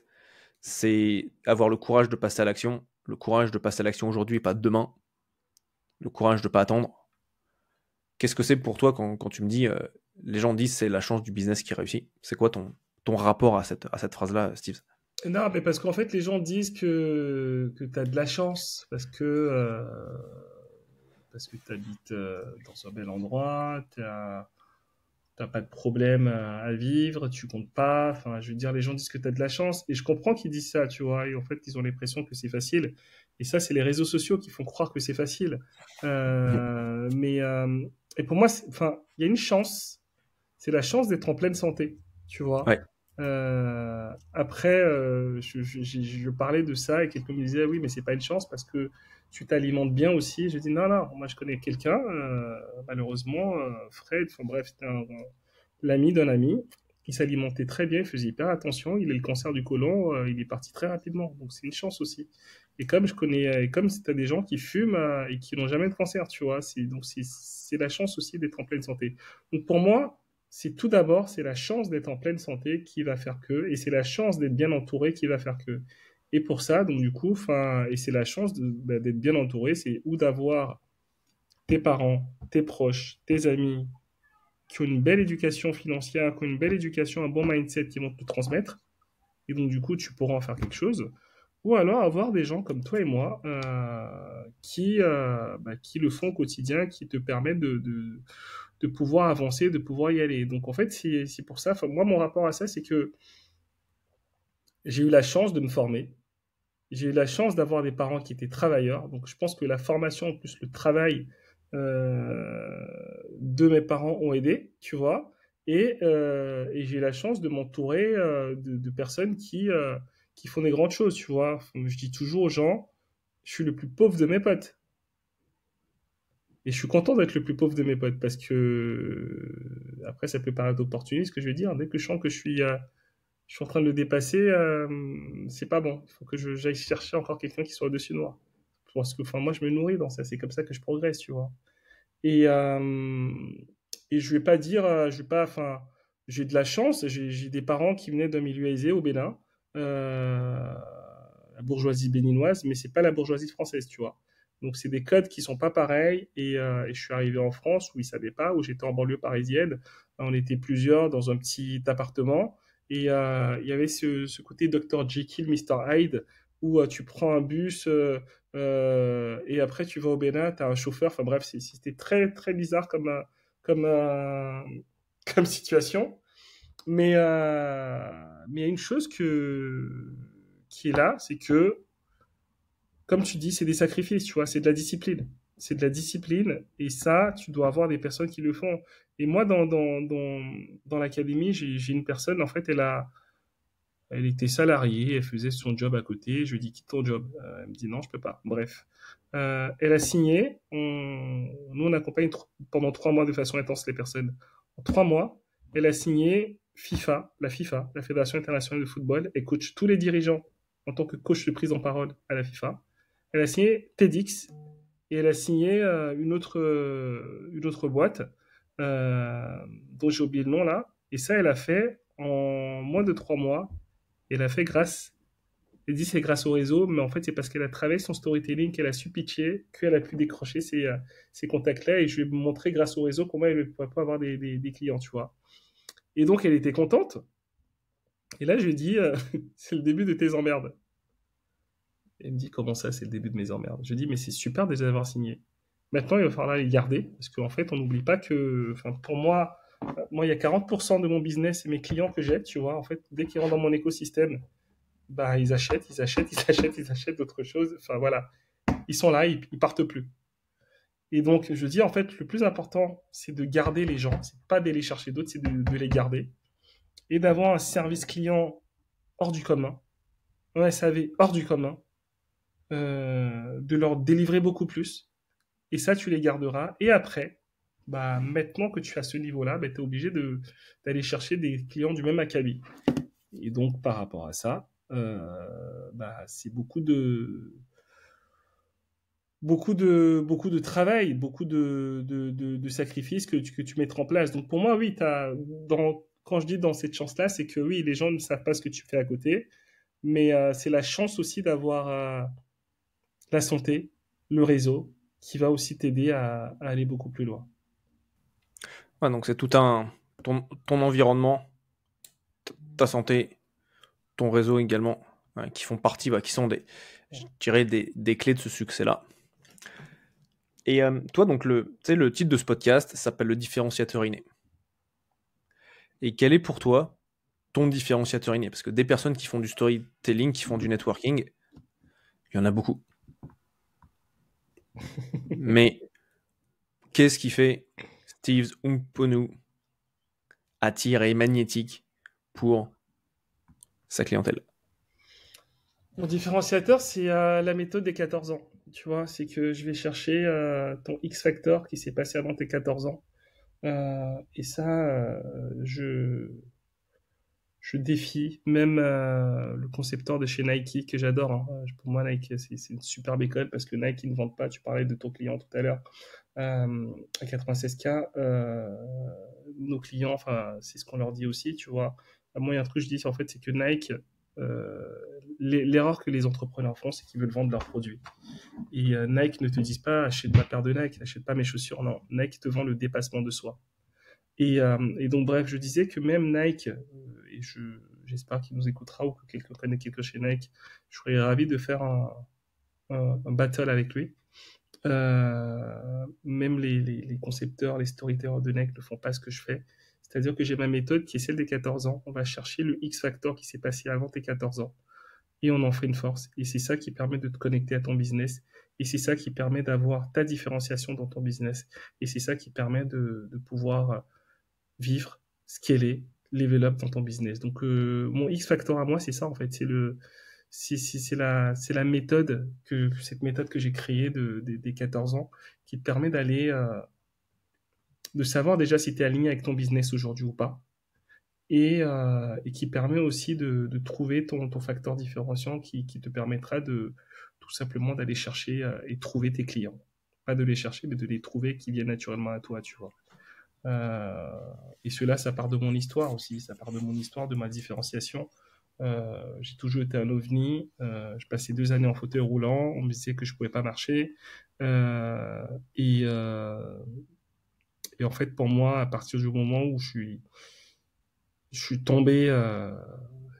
c'est avoir le courage de passer à l'action, le courage de passer à l'action aujourd'hui et pas demain, le courage de pas attendre. Qu'est-ce que c'est pour toi quand tu me dis, les gens disent c'est la chance du business qui réussit? C'est quoi ton rapport à cette phrase-là, Steve? Non, mais parce qu'en fait, les gens disent que tu as de la chance, parce que tu habites dans un bel endroit, t'as pas de problème à vivre, tu comptes pas. Enfin, je veux dire, les gens disent que tu as de la chance. Et je comprends qu'ils disent ça, tu vois. Et en fait, ils ont l'impression que c'est facile. Et ça, c'est les réseaux sociaux qui font croire que c'est facile. Mais et pour moi, enfin, il y a une chance. C'est la chance d'être en pleine santé, tu vois. Ouais. Après, je parlais de ça et quelqu'un me disait, oui, mais c'est pas une chance parce que tu t'alimentes bien aussi. Je dis, non, non, moi je connais quelqu'un, malheureusement, Fred, enfin bref, c'était l'ami d'un ami, il s'alimentait très bien, il faisait hyper attention, il a eu le cancer du côlon, il est parti très rapidement, donc c'est une chance aussi. Et comme je connais, et comme c'est des gens qui fument et qui n'ont jamais de cancer, tu vois, donc c'est la chance aussi d'être en pleine santé. Donc pour moi, c'est tout d'abord, c'est la chance d'être en pleine santé qui va faire que, et c'est la chance d'être bien entouré qui va faire que. Et pour ça, donc du coup, enfin, et c'est la chance d'être bien entouré, c'est ou d'avoir tes parents, tes proches, tes amis qui ont une belle éducation financière, qui ont une belle éducation, un bon mindset qui vont te transmettre, et donc du coup, tu pourras en faire quelque chose. Ou alors avoir des gens comme toi et moi qui le font au quotidien, qui te permettent de pouvoir avancer, de pouvoir y aller. Donc en fait, c'est pour ça, enfin, moi mon rapport à ça, c'est que j'ai eu la chance de me former, j'ai eu la chance d'avoir des parents qui étaient travailleurs, donc je pense que la formation, en plus le travail de mes parents ont aidé, tu vois, et j'ai eu la chance de m'entourer de personnes qui font des grandes choses, tu vois. Je dis toujours aux gens, je suis le plus pauvre de mes potes. Et je suis content d'être le plus pauvre de mes potes parce que, après, ça peut paraître opportuniste ce que je veux dire. Dès que je sens que je suis en train de le dépasser, c'est pas bon. Il faut que j'aille chercher encore quelqu'un qui soit au-dessus de moi. Parce que, enfin, moi, je me nourris dans ça. C'est comme ça que je progresse, tu vois. Et, euh, et je vais pas dire, je vais pas, enfin, j'ai de la chance. J'ai des parents qui venaient d'un milieu aisé au Bénin, la bourgeoisie béninoise, mais c'est pas la bourgeoisie française, tu vois. Donc, c'est des codes qui sont pas pareils. Et je suis arrivé en France où ils savaient pas, où j'étais en banlieue parisienne. On était plusieurs dans un petit appartement. Et il y avait ce côté Dr. Jekyll, Mr. Hyde, où tu prends un bus et après tu vas au Bénin, tu as un chauffeur. Enfin bref, c'était très, très bizarre comme, euh, comme situation. Mais il y a une chose qui est là, c'est que comme tu dis, c'est des sacrifices, tu vois, c'est de la discipline. C'est de la discipline, et ça, tu dois avoir des personnes qui le font. Et moi, dans l'académie, j'ai une personne, en fait, elle était salariée, elle faisait son job à côté. Je lui ai dit, quitte ton job. Elle me dit, non, je peux pas. Bref. Elle a signé. Nous, on accompagne pendant 3 mois de façon intense les personnes. En 3 mois, elle a signé FIFA, la Fédération internationale de football. Elle coach tous les dirigeants en tant que coach de prise en parole à la FIFA. Elle a signé TEDx et elle a signé une autre boîte dont j'ai oublié le nom là. Et ça, elle a fait en moins de 3 mois. Elle a fait elle dit c'est grâce au réseau, mais en fait c'est parce qu'elle a travaillé son storytelling, qu'elle a su pitcher, qu'elle a pu décrocher ces contacts-là. Et je lui ai montré grâce au réseau comment elle pourrait pas avoir des clients, tu vois. Et donc elle était contente. Et là je lui ai dit c'est le début de tes emmerdes. Elle me dit comment ça c'est le début de mes emmerdes. Je lui ai dit mais c'est super déjà d'avoir signé. Maintenant il va falloir les garder parce qu'en fait on n'oublie pas que, enfin pour moi il y a 40% de mon business et mes clients que j'ai, tu vois. En fait dès qu'ils rentrent dans mon écosystème, bah, ils achètent, ils achètent, ils achètent, ils achètent d'autres choses. Enfin, voilà. Ils sont là, ils partent plus. Et donc, je dis, en fait, le plus important, c'est de garder les gens. C'est pas d'aller chercher d'autres, c'est de les garder. Et d'avoir un service client hors du commun, un SAV hors du commun, de leur délivrer beaucoup plus. Et ça, tu les garderas. Et après, bah, maintenant que tu as ce niveau-là, bah, tu es obligé d'aller chercher des clients du même acabit. Et donc, par rapport à ça, bah, c'est beaucoup de travail, beaucoup de sacrifices que tu mettras en place. Donc pour moi, oui, quand je dis dans cette chance-là, c'est que oui, les gens ne savent pas ce que tu fais à côté, mais c'est la chance aussi d'avoir la santé, le réseau, qui va aussi t'aider à aller beaucoup plus loin. Ouais, donc c'est ton environnement, ta santé, ton réseau également, qui font partie, qui sont je dirais des clés de ce succès-là. Et toi, donc le titre de ce podcast s'appelle le différenciateur inné. Et quel est pour toi ton différenciateur inné? Parce que des personnes qui font du storytelling, qui font du networking, il y en a beaucoup. Mais qu'est-ce qui fait Steve Umponu attire et est magnétique pour sa clientèle? Mon différenciateur, c'est la méthode des 14 ans. Tu vois, c'est que je vais chercher ton X Factor qui s'est passé avant tes 14 ans. Et ça, je défie même le concepteur de chez Nike que j'adore, hein. Pour moi, Nike, c'est une superbe école parce que Nike, ils ne vendent pas. Tu parlais de ton client tout à l'heure. À 96K, nos clients, enfin, c'est ce qu'on leur dit aussi, tu vois. Moi, il y a un truc que je dis, en fait, c'est que Nike, euh, l'erreur que les entrepreneurs font, c'est qu'ils veulent vendre leurs produits. Et Nike ne te disent pas, achète ma paire de Nike, achète pas mes chaussures. Non, Nike te vend le dépassement de soi. Et donc, bref, je disais que même Nike, et j'espère qu'il nous écoutera ou que quelqu'un connaît quelqu'un chez Nike, je serais ravi de faire un battle avec lui. Même les concepteurs, les storytellers de Nike ne font pas ce que je fais. C'est-à-dire que j'ai ma méthode qui est celle des 14 ans. On va chercher le X factor qui s'est passé avant tes 14 ans et on en fait une force. Et c'est ça qui permet de te connecter à ton business. Et c'est ça qui permet d'avoir ta différenciation dans ton business. Et c'est ça qui permet de pouvoir vivre, scaler, level up dans ton business. Donc mon X factor à moi, c'est ça en fait. C'est la méthode cette méthode que j'ai créée des 14 ans qui te permet d'aller de savoir déjà si tu es aligné avec ton business aujourd'hui ou pas. Et qui permet aussi de trouver ton facteur différenciant qui te permettra de tout simplement d'aller chercher et trouver tes clients. Pas de les chercher, mais de les trouver qui viennent naturellement à toi, tu vois. Et cela, ça part de mon histoire aussi. Ça part de mon histoire, de ma différenciation. J'ai toujours été un ovni. Je passais 2 années en fauteuil roulant. On me disait que je pouvais pas marcher. Euh, et, euh, et en fait, pour moi, à partir du moment où je suis tombé,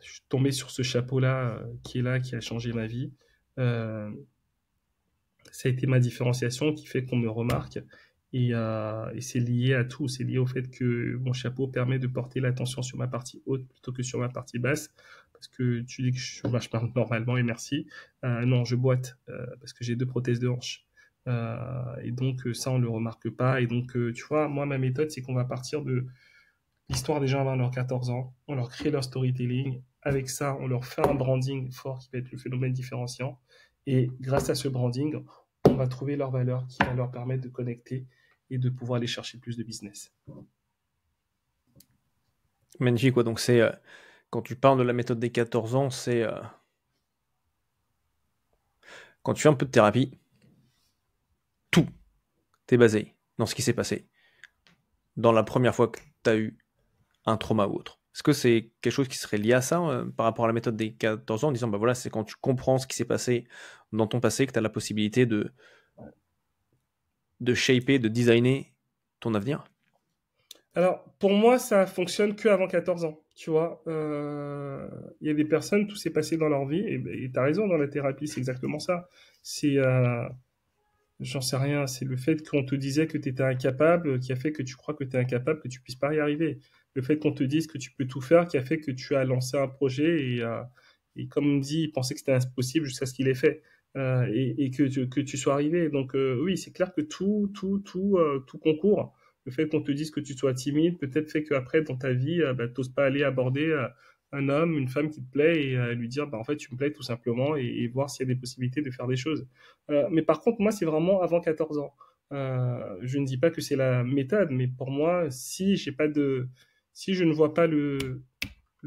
je suis tombé sur ce chapeau-là, qui est là, qui a changé ma vie. Euh, Ça a été ma différenciation qui fait qu'on me remarque. Et c'est lié à tout. C'est lié au fait que mon chapeau permet de porter l'attention sur ma partie haute plutôt que sur ma partie basse. Parce que tu dis que je parle normalement et merci. Non, je boite parce que j'ai 2 prothèses de hanche. Et donc ça, on ne le remarque pas. Et donc, tu vois, moi, ma méthode, c'est qu'on va partir de l'histoire des gens avant leurs 14 ans. On leur crée leur storytelling. Avec ça, on leur fait un branding fort qui va être le phénomène différenciant. Et grâce à ce branding, on va trouver leur valeur qui va leur permettre de connecter et de pouvoir aller chercher plus de business. Magnifique, quoi. Donc c'est quand tu parles de la méthode des 14 ans, c'est quand tu fais un peu de thérapie, tout est basé dans ce qui s'est passé dans la première fois que tu as eu un trauma ou autre. Est-ce que c'est quelque chose qui serait lié à ça par rapport à la méthode des 14 ans en disant bah voilà, c'est quand tu comprends ce qui s'est passé dans ton passé que tu as la possibilité de shaper, de designer ton avenir? Alors, pour moi, ça fonctionne que avant 14 ans. Tu vois, il y a des personnes, tout s'est passé dans leur vie, et tu as raison, dans la thérapie, c'est exactement ça. C'est, j'en sais rien, c'est le fait qu'on te disait que tu étais incapable qui a fait que tu crois que tu es incapable, que tu puisses pas y arriver. Le fait qu'on te dise que tu peux tout faire qui a fait que tu as lancé un projet et comme on dit, il pensait que c'était impossible jusqu'à ce qu'il ait fait. Et que tu sois arrivé. Donc oui, c'est clair que tout concourt. Le fait qu'on te dise que tu sois timide, peut-être fait qu'après, dans ta vie, bah, t'oses pas aller aborder un homme, une femme qui te plaît et lui dire, bah, en fait, tu me plais tout simplement et voir s'il y a des possibilités de faire des choses. Mais par contre, moi, c'est vraiment avant 14 ans. Je ne dis pas que c'est la méthode, mais pour moi, si je ne vois pas le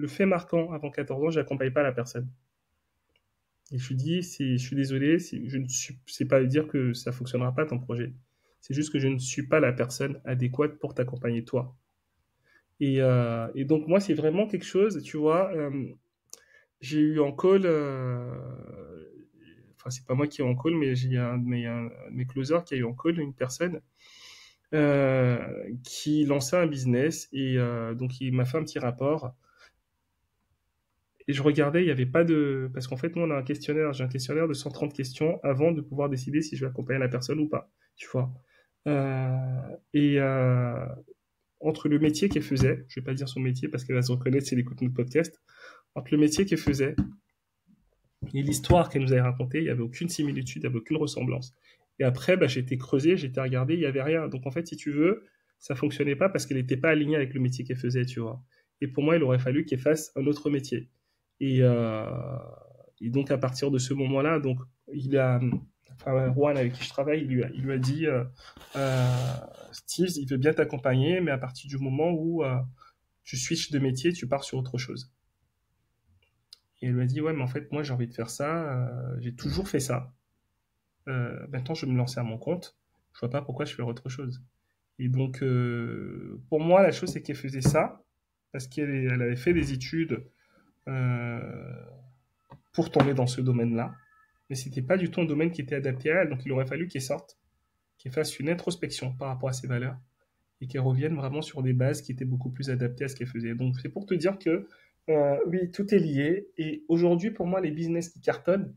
fait marquant avant 14 ans, j'accompagne pas la personne. Et je lui dis, je suis désolé, je ne suis, c'est pas dire que ça fonctionnera pas ton projet. C'est juste que je ne suis pas la personne adéquate pour t'accompagner toi. Et donc moi, c'est vraiment quelque chose, tu vois, j'ai eu en call, enfin c'est pas moi qui ai eu en call, mais j'ai un de mes closers qui a eu en call une personne euh, qui lançait un business et donc il m'a fait un petit rapport et je regardais, il n'y avait pas de... Parce qu'en fait, nous, on a un questionnaire, j'ai un questionnaire de 130 questions avant de pouvoir décider si je vais accompagner la personne ou pas, tu vois. Euh, et entre le métier qu'elle faisait, je vais pas dire son métier parce qu'elle va se reconnaître si elle écoute notre podcast, entre le métier qu'elle faisait et l'histoire qu'elle nous avait racontée, il n'y avait aucune similitude, il n'y avait aucune ressemblance. Et après, bah, j'ai été creusé, j'ai été regardé, il n'y avait rien. Donc en fait, si tu veux, ça fonctionnait pas parce qu'elle n'était pas alignée avec le métier qu'elle faisait, tu vois. Et pour moi, il aurait fallu qu'elle fasse un autre métier. Et, euh, et donc à partir de ce moment-là, donc il a, enfin Juan avec qui je travaille, il lui a dit euh, Steve, il veut bien t'accompagner, mais à partir du moment où tu switches de métier, tu pars sur autre chose. Et elle m'a dit ouais, mais en fait moi j'ai envie de faire ça, j'ai toujours fait ça. Maintenant je vais me lancer à mon compte, je vois pas pourquoi je fais autre chose. Et donc pour moi la chose c'est qu'elle faisait ça parce elle avait fait des études euh, pour tomber dans ce domaine-là. Mais c'était pas du tout un domaine qui était adapté à elle. Donc il aurait fallu qu'elle sorte, qu'elle fasse une introspection par rapport à ses valeurs et qu'elle revienne vraiment sur des bases qui étaient beaucoup plus adaptées à ce qu'elle faisait. Donc c'est pour te dire que oui, tout est lié. Et aujourd'hui, pour moi, les business qui cartonnent,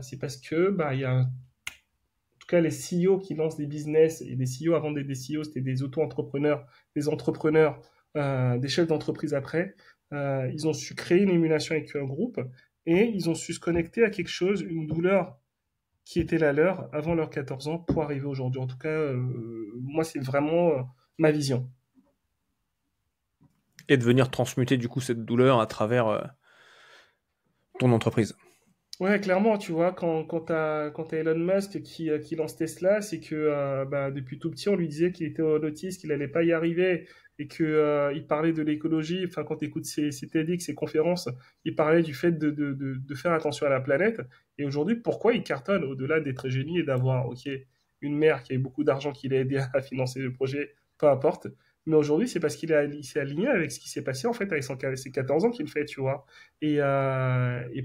c'est parce que bah, il y a en tout cas les CEO qui lancent des business et des CEO avant d'être des CEO, c'était des auto-entrepreneurs, des entrepreneurs, des chefs d'entreprise après. Ils ont su créer une émulation avec un groupe et ils ont su se connecter à quelque chose, une douleur qui était la leur avant leurs 14 ans pour arriver aujourd'hui. En tout cas, moi, c'est vraiment ma vision. Et de venir transmuter du coup cette douleur à travers ton entreprise. Ouais, clairement, tu vois, quand t'as Elon Musk qui lance Tesla, c'est que bah, depuis tout petit, on lui disait qu'il était autiste, qu'il allait pas y arriver, et que il parlait de l'écologie. Enfin, quand tu écoutes ses TEDx, ses conférences, il parlait du fait de faire attention à la planète. Et aujourd'hui, pourquoi il cartonne, au-delà d'être génie et d'avoir, ok, une mère qui avait beaucoup d'argent qui l'a aidé à financer le projet, peu importe. Mais aujourd'hui, c'est parce il s'est aligné avec ce qui s'est passé, en fait, avec ses 14 ans qu'il le fait, tu vois. Et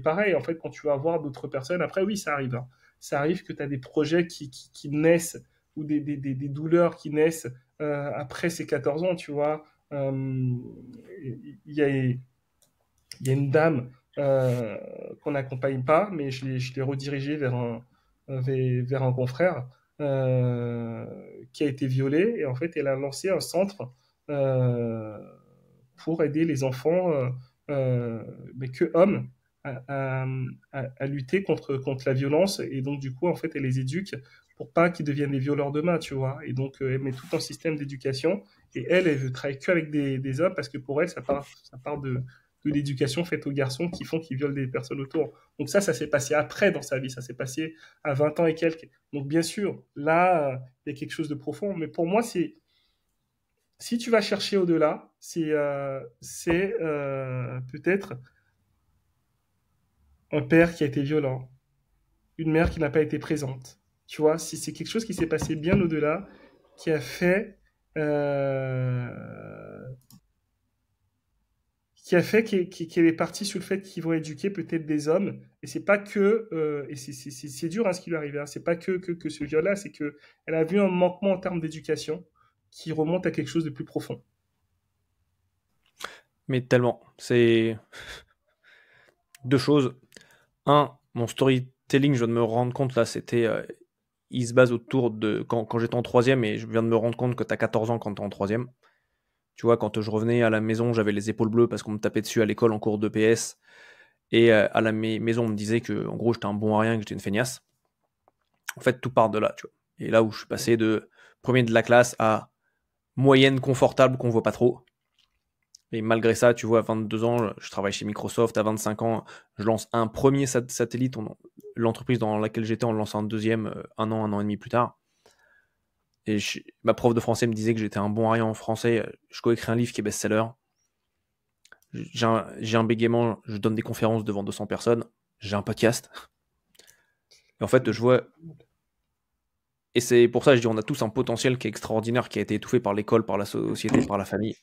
pareil, en fait, quand tu vas voir d'autres personnes, après, oui, ça arrive, hein. Ça arrive que tu as des projets qui naissent, ou des douleurs qui naissent après ces 14 ans, tu vois. Il y a, il y a une dame qu'on n'accompagne pas, mais je l'ai redirigée vers un confrère euh, qui a été violée. Et en fait, elle a lancé un centre euh, pour aider les enfants, mais que hommes, à lutter contre la violence. Et donc, du coup, en fait, elle les éduque pour pas qu'ils deviennent des violeurs demain, tu vois. Et donc, elle met tout un système d'éducation. Et elle veut travailler qu'avec des hommes parce que pour elle, ça part de l'éducation faite aux garçons qui violent des personnes autour. Donc ça s'est passé après dans sa vie, ça s'est passé à 20 ans et quelques. Donc bien sûr, là, il y a quelque chose de profond, mais pour moi, si tu vas chercher au-delà, c'est peut-être un père qui a été violent, une mère qui n'a pas été présente. Tu vois, si c'est quelque chose qui s'est passé bien au-delà, qui a fait euh, qu'elle est partie sur le fait qu'ils vont éduquer peut-être des hommes. Et c'est pas que, et c'est dur hein, ce qui lui est arrivé, hein, c'est pas que ce viol-là, c'est que elle a vu un manquement en termes d'éducation qui remonte à quelque chose de plus profond. Mais tellement. C'est deux choses. Un, mon storytelling, je viens de me rendre compte là, c'était. Il se base autour de. Quand j'étais en troisième, et je viens de me rendre compte que t'as 14 ans quand t'es en troisième. Tu vois, quand je revenais à la maison, j'avais les épaules bleues parce qu'on me tapait dessus à l'école en cours de PS. Et à la maison, on me disait que, en gros, j'étais un bon à rien, que j'étais une feignasse. En fait, tout part de là, tu vois. Et là où je suis passé de premier de la classe à moyenne confortable qu'on voit pas trop. Et malgré ça, tu vois, à 22 ans, je travaille chez Microsoft. À 25 ans, je lance un premier satellite. L'entreprise dans laquelle j'étais, on lance un deuxième un an et demi plus tard. Et ma prof de français me disait que j'étais un bon à rien en français. Je coécris un livre qui est best-seller. J'ai un bégaiement, je donne des conférences devant 200 personnes. J'ai un podcast. Et en fait, je vois. Et c'est pour ça que je dis on a tous un potentiel qui est extraordinaire, qui a été étouffé par l'école, par la société, par la famille.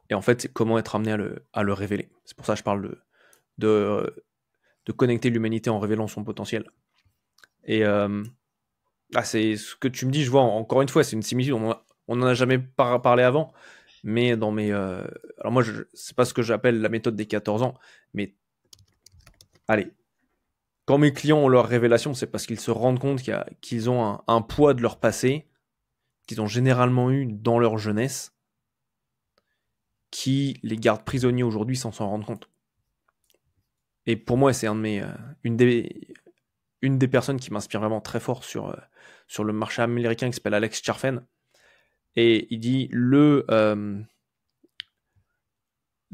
Et en fait, c'est comment être amené à le révéler. C'est pour ça que je parle de, de connecter l'humanité en révélant son potentiel. Et c'est ce que tu me dis, je vois, encore une fois, c'est une similitude. On n'en a jamais parlé avant, mais dans mes. Alors moi, c'est pas ce que j'appelle la méthode des 14 ans, mais allez, quand mes clients ont leur révélation, c'est parce qu'ils se rendent compte qu'ils ont un poids de leur passé, qu'ils ont généralement eu dans leur jeunesse, qui les garde prisonniers aujourd'hui sans s'en rendre compte. Et pour moi, c'est une des personnes qui m'inspire vraiment très fort sur le marché américain qui s'appelle Alex Charfen. Et il dit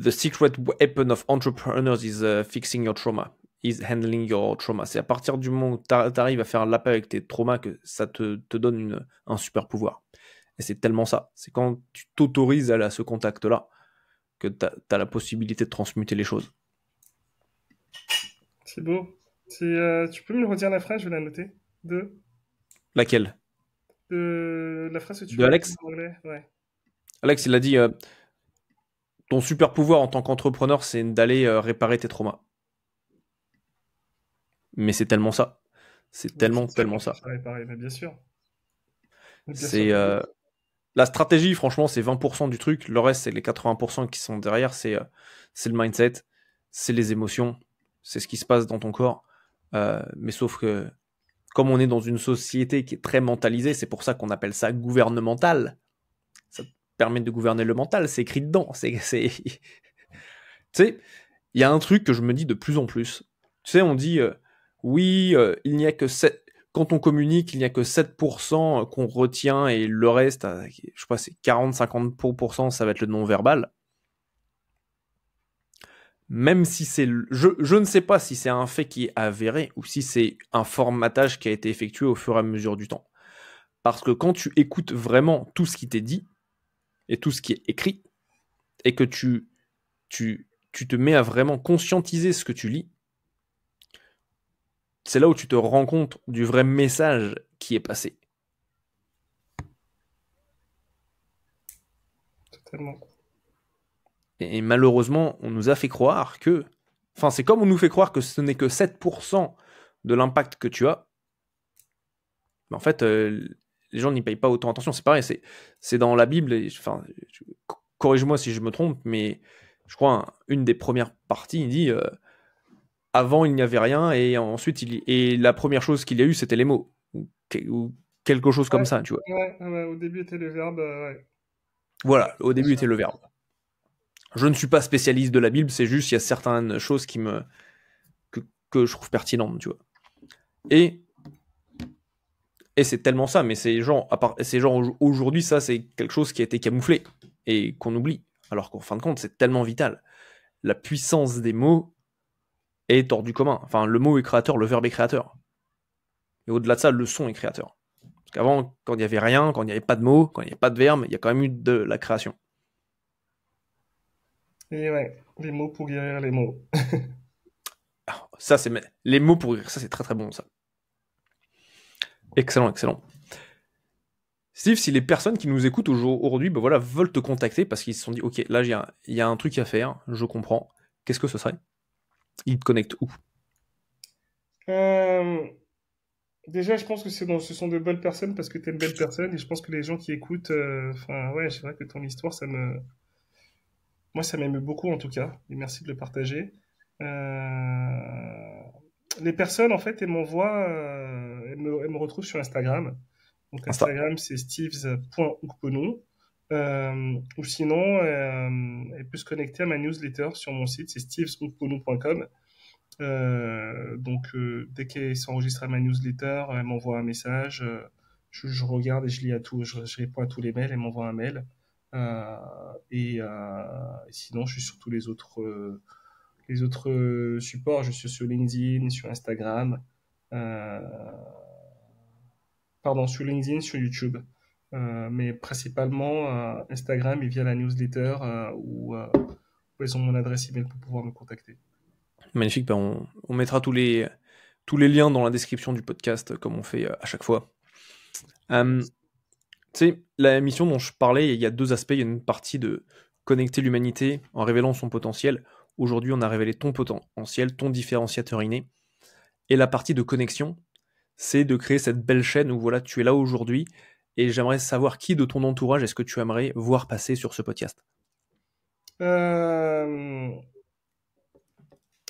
The secret weapon of entrepreneurs is fixing your trauma, is handling your trauma. C'est à partir du moment où tu arrives à faire la paix avec tes traumas que ça te donne un super pouvoir. Et c'est tellement ça. C'est quand tu t'autorises à aller à ce contact-là que tu as la possibilité de transmuter les choses. C'est beau. Tu peux me redire la phrase, je vais la noter. De, Laquelle? la phrase que tu De m'as dit Alex? en anglais. Ouais. Alex, il a dit ton super pouvoir en tant qu'entrepreneur, c'est d'aller réparer tes traumas. Mais c'est tellement ça. C'est Ouais, c'est tellement, ça tellement qu'on ça. cherche à réparer, mais bien sûr. Mais bien sûr C'est que oui. la stratégie, franchement, c'est 20% du truc. Le reste, c'est les 80% qui sont derrière. C'est le mindset, c'est les émotions, c'est ce qui se passe dans ton corps. Mais sauf que, comme on est dans une société qui est très mentalisée, c'est pour ça qu'on appelle ça gouvernemental. Ça te permet de gouverner le mental, c'est écrit dedans. Tu sais, il y a un truc que je me dis de plus en plus. Tu sais, on dit, oui, il n'y a que 7... Quand on communique, il n'y a que 7% qu'on retient et le reste, je sais pas, c'est 40-50%, ça va être le non-verbal. Même si c'est... Je ne sais pas si c'est un fait qui est avéré ou si c'est un formatage qui a été effectué au fur et à mesure du temps. Parce que quand tu écoutes vraiment tout ce qui t'est dit et tout ce qui est écrit et que tu te mets à vraiment conscientiser ce que tu lis, c'est là où tu te rends compte du vrai message qui est passé. tellement. Et malheureusement, on nous a fait croire que... Enfin, c'est comme on nous fait croire que ce n'est que 7% de l'impact que tu as. Mais en fait, les gens n'y payent pas autant attention. C'est pareil, c'est dans la Bible. Enfin, corrige-moi si je me trompe, mais je crois une des premières parties, il dit avant il n'y avait rien et ensuite et la première chose qu'il y a eu c'était les mots ou quelque chose comme Ouais, ça, tu vois. ouais, au début était le verbe, ouais. Voilà, au Bien début sûr. était le verbe. Je ne suis pas spécialiste de la Bible, c'est juste il y a certaines choses que, que je trouve pertinentes, tu vois. Et et c'est tellement ça, mais c'est genre aujourd'hui ça c'est quelque chose qui a été camouflé et qu'on oublie, alors qu'en fin de compte c'est tellement vital. La puissance des mots est hors du commun. Enfin, le mot est créateur, le verbe est créateur. Et au-delà de ça, le son est créateur. Parce qu'avant, quand il n'y avait rien, quand il n'y avait pas de mots, quand il n'y avait pas de verbe, il y a quand même eu de la création. Et ouais, les mots pour guérir les mots. Alors, ça, c'est les mots pour écrire ça, c'est très très bon ça. Excellent, excellent. Steve, si les personnes qui nous écoutent aujourd'hui ben voilà, veulent te contacter parce qu'ils se sont dit, ok, là il y a un truc à faire, je comprends, qu'est-ce que ce serait? Ils te connectent où? Euh, Déjà, je pense que ce sont de bonnes personnes parce que tu es une belle personne et je pense que les gens qui écoutent, enfin, ouais, c'est vrai que ton histoire, moi, ça m'aime beaucoup en tout cas et merci de le partager. Euh, les personnes, en fait, elles me retrouvent sur Instagram. Donc, Insta. Instagram, c'est steves.ukpono. Ou sinon, elle peut se connecter à ma newsletter sur mon site, c'est stevesukpono.com. Dès qu'elle s'enregistre à ma newsletter, elle m'envoie un message. Je regarde et je lis à tout. Je réponds à tous les mails. Elle m'envoie un mail. Euh, et sinon, je suis sur tous les autres supports. Je suis sur LinkedIn, sur Instagram. Euh, Pardon, sur LinkedIn, sur YouTube. Mais principalement Instagram et via la newsletter où ils ont mon adresse email pour pouvoir me contacter. Magnifique, ben on mettra tous les liens dans la description du podcast comme on fait à chaque fois. Euh, Tu sais, la mission dont je parlais, il y a deux aspects. Il y a une partie de connecter l'humanité en révélant son potentiel. Aujourd'hui, on a révélé ton potentiel, ton différenciateur inné. Et la partie de connexion, c'est de créer cette belle chaîne où voilà, tu es là aujourd'hui. Et j'aimerais savoir qui de ton entourage est-ce que tu aimerais voir passer sur ce podcast. Euh,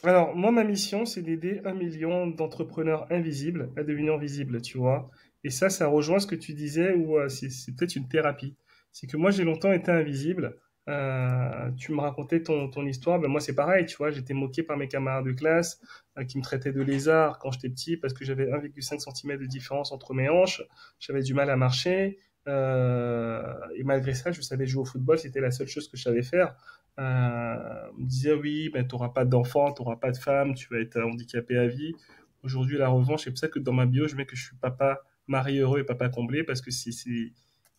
Alors, moi, ma mission, c'est d'aider 1 million d'entrepreneurs invisibles à devenir visibles, tu vois. Et ça rejoint ce que tu disais, où c'est peut-être une thérapie. C'est que moi, j'ai longtemps été invisible. Tu me racontais ton histoire, ben moi, c'est pareil, tu vois. J'étais moqué par mes camarades de classe qui me traitaient de lézard quand j'étais petit parce que j'avais 1,5 cm de différence entre mes hanches. J'avais du mal à marcher. Et malgré ça, je savais jouer au football, c'était la seule chose que je savais faire. On me disait oui, ben, tu n'auras pas d'enfant, tu n'auras pas de femme, tu vas être handicapé à vie. Aujourd'hui, la revanche, c'est pour ça que dans ma bio, je mets que je suis papa mari heureux et papa comblé parce que c'est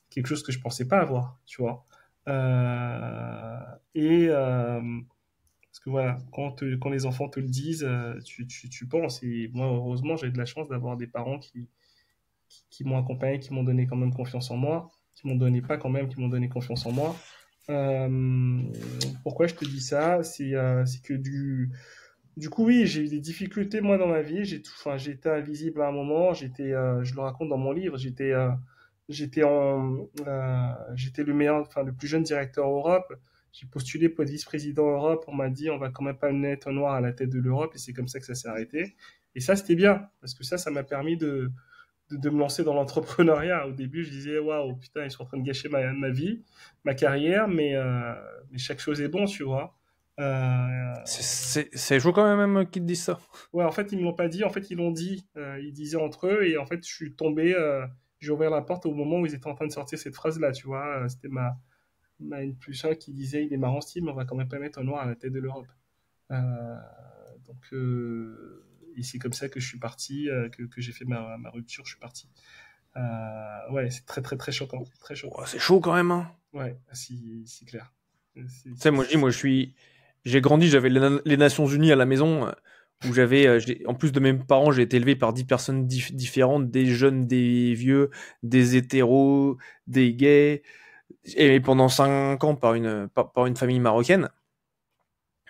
quelque chose que je pensais pas avoir, tu vois. Euh, et parce que voilà, quand les enfants te le disent, tu penses. Et moi, heureusement, j'ai de la chance d'avoir des parents qui m'ont accompagné, qui m'ont donné quand même confiance en moi, qui m'ont donné pas quand même, qui m'ont donné confiance en moi. Euh, Pourquoi je te dis ça? C'est que du coup, oui, j'ai eu des difficultés moi dans ma vie. Enfin, j'étais invisible à un moment. Je le raconte dans mon livre. J'étais le meilleur, enfin le plus jeune directeur Europe. J'ai postulé pour être vice-président Europe. On m'a dit, on va quand même pas mettre un noir à la tête de l'Europe, et c'est comme ça que ça s'est arrêté. Et ça, c'était bien parce que ça m'a permis de me lancer dans l'entrepreneuriat. Au début, je disais, waouh, putain, ils sont en train de gâcher ma vie, ma carrière, mais chaque chose est bon, tu vois. C'est chaud quand même qu'ils te disent ça. Ouais, en fait, ils me l'ont pas dit, en fait, ils l'ont dit. Ils disaient entre eux, et en fait, je suis tombé, j'ai ouvert la porte au moment où ils étaient en train de sortir cette phrase-là, tu vois. C'était ma N plus 1 qui disait, il est marrant, Steve, mais on va quand même pas mettre un noir à la tête de l'Europe. Euh, et c'est comme ça que je suis parti, que j'ai fait ma rupture, je suis parti. Ouais, c'est très très très choquant, très choquant. Oh, c'est chaud quand même, hein. Ouais, c'est clair. Tu sais, j'ai grandi, j'avais les Nations Unies à la maison, où en plus de mes parents, j'ai été élevé par 10 personnes différentes, des jeunes, des vieux, des hétéros, des gays. et pendant 5 ans par une famille marocaine.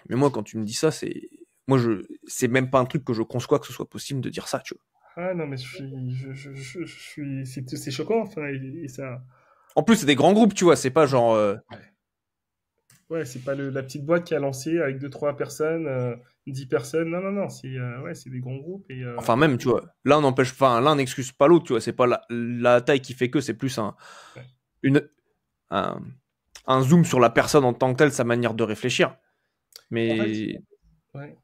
Mais moi, quand tu me dis ça, c'est même pas un truc que je conçois que ce soit possible de dire ça, tu vois. Ah non, mais je suis, c'est choquant, enfin, et ça, En plus, c'est des grands groupes, tu vois, c'est pas genre. ouais, c'est pas la petite boîte qui a lancé avec deux, trois personnes, 10 personnes, non, non, non, ouais, c'est des grands groupes, et Enfin, même, tu vois, l'un n'excuse pas l'autre, tu vois, c'est pas la taille qui fait que, c'est plus ouais. une, un, un zoom sur la personne en tant que telle, sa manière de réfléchir. En fait, Mais ouais.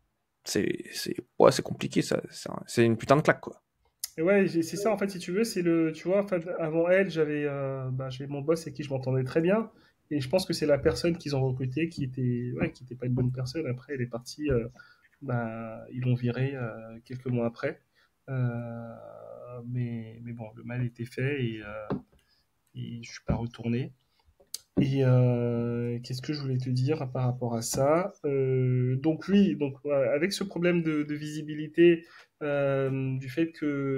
ouais, c'est compliqué, ça, c'est une putain de claque, quoi. Et ouais, c'est ça, en fait, si tu veux, tu vois, en fait, avant elle, j'avais mon boss avec qui je m'entendais très bien. Et je pense que c'est la personne qu'ils ont recrutée qui était pas une bonne personne. Après, elle est partie, ils l'ont virée quelques mois après. Mais bon, le mal était fait et je suis pas retourné. Et qu'est-ce que je voulais te dire par rapport à ça? Donc oui, donc avec ce problème de visibilité, du fait que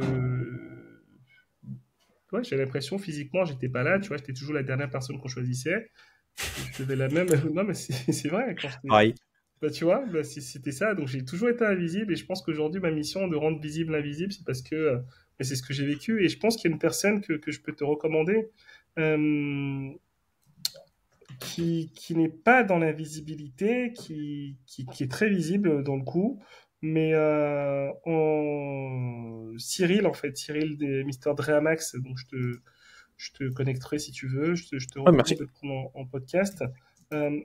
ouais, j'ai l'impression physiquement j'étais pas là, tu vois, j'étais toujours la dernière personne qu'on choisissait. Je faisais la même. Non mais c'est vrai quand j'étais. Pareil. Bah, tu vois, bah, c'était ça. Donc j'ai toujours été invisible et je pense qu'aujourd'hui ma mission de rendre visible l'invisible, c'est parce que bah, c'est ce que j'ai vécu et je pense qu'il y a une personne que je peux te recommander. Euh, qui n'est pas dans l'invisibilité, qui est très visible dans le coup, mais Cyril, en fait, Cyril des Mister Dreamax, donc je te connecterai si tu veux, je te Ouais, recommande merci. de le prendre en podcast.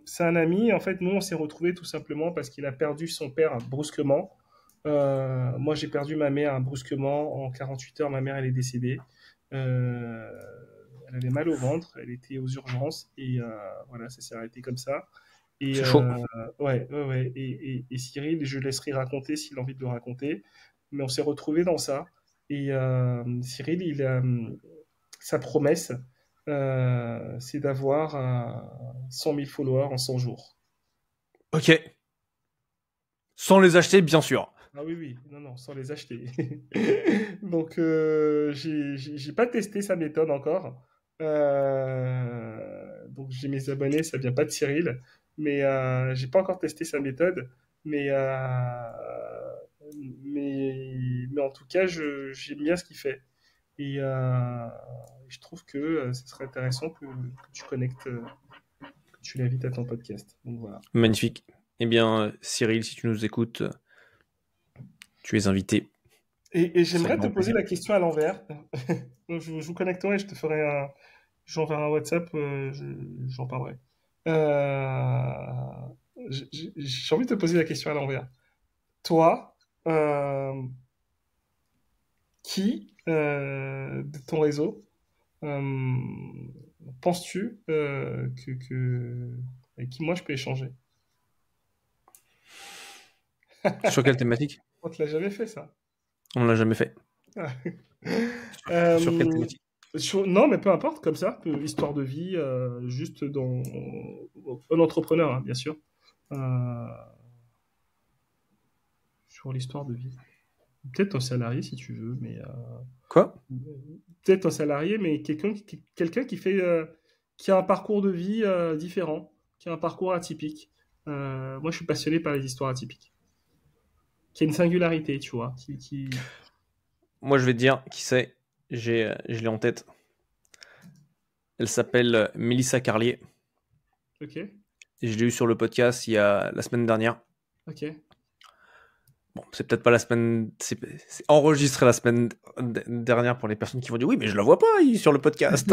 C'est un ami, en fait, nous on s'est retrouvés tout simplement parce qu'il a perdu son père brusquement. Moi j'ai perdu ma mère brusquement, en 48 heures ma mère elle est décédée. Euh, Elle avait mal au ventre, elle était aux urgences et voilà, ça s'est arrêté comme ça. Et C'est chaud. ouais, ouais, ouais. Et Cyril, je laisserai raconter s'il a envie de le raconter. Mais on s'est retrouvés dans ça. Et Cyril, sa promesse, c'est d'avoir 100 000 followers en 100 jours. Ok. Sans les acheter, bien sûr. Ah oui, oui, non, non, sans les acheter. Donc, j'ai pas testé sa méthode encore. Donc, j'ai mes abonnés, ça vient pas de Cyril, mais j'ai pas encore testé sa méthode. Mais, mais en tout cas, j'aime bien ce qu'il fait. Et je trouve que ce serait intéressant que tu connectes, que tu l'invites à ton podcast. Donc voilà. Magnifique. Eh bien, Cyril, si tu nous écoutes, tu es invité. Et Ce serait avec j'aimerais te grand poser plaisir. la question à l'envers. Donc, je vous connecterai, j'enverrai un WhatsApp, j'en parlerai. Euh, j'ai envie de te poser la question à l'envers. Toi, qui de ton réseau euh, penses-tu avec qui moi je peux échanger? Sur quelle thématique? On te l'a jamais fait ça. On l'a jamais fait. Sur quelle Euh, thématique? non, mais peu importe, comme ça, histoire de vie, juste dans un entrepreneur, hein, bien sûr, euh, sur l'histoire de vie. Peut-être un salarié si tu veux, mais Quoi? peut-être un salarié, mais quelqu'un qui a un parcours de vie différent, qui a un parcours atypique. Moi, je suis passionné par les histoires atypiques, qui a une singularité, tu vois, Moi, je vais te dire qui c'est. Je l'ai en tête. Elle s'appelle Mélissa Carlier. Ok, Et je l'ai eu sur le podcast la semaine dernière. ok. Bon, c'est peut-être pas la semaine. C'est enregistré la semaine dernière pour les personnes qui vont dire oui, mais je la vois pas sur le podcast.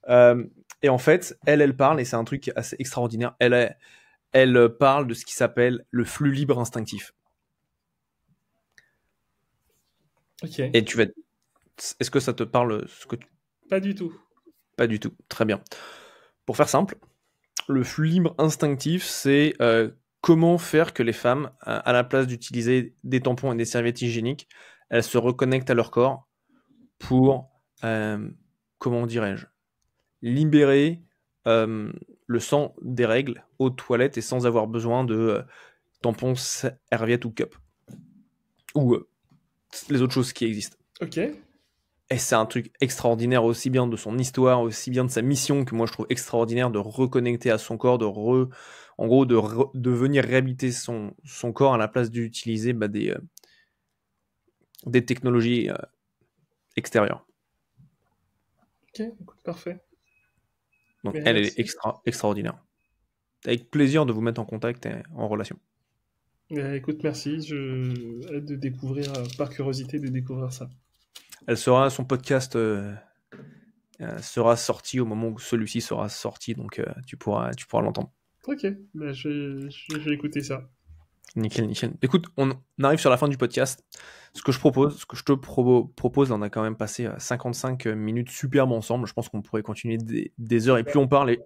Euh, et en fait, elle parle, et c'est un truc assez extraordinaire. Elle parle de ce qui s'appelle le flux libre instinctif. Ok, Et est-ce que ça te parle pas du tout. pas du tout? Très bien. Pour faire simple, le flux libre instinctif, c'est comment faire que les femmes, à la place d'utiliser des tampons et des serviettes hygiéniques, elles se reconnectent à leur corps pour, comment dirais-je, libérer le sang des règles aux toilettes et sans avoir besoin de tampons, serviettes ou cups. Ou les autres choses qui existent. Ok, Et c'est un truc extraordinaire, aussi bien de son histoire, aussi bien de sa mission, que moi je trouve extraordinaire de reconnecter à son corps, en gros, de venir réhabiter son corps à la place d'utiliser des technologies extérieures. Ok, écoute, parfait. Donc Mais elle est merci. extraordinaire. Avec plaisir de vous mettre en contact et en relation. Écoute, merci. Hâte de découvrir, par curiosité, de découvrir ça. Son podcast sera sorti au moment où celui-ci sera sorti, donc tu pourras l'entendre. Ok, bah, je vais écouter ça. Nickel, nickel. Écoute, on arrive sur la fin du podcast. Ce que je te propose, là, on a quand même passé 55 minutes superbes ensemble. Je pense qu'on pourrait continuer des heures, et plus on parle,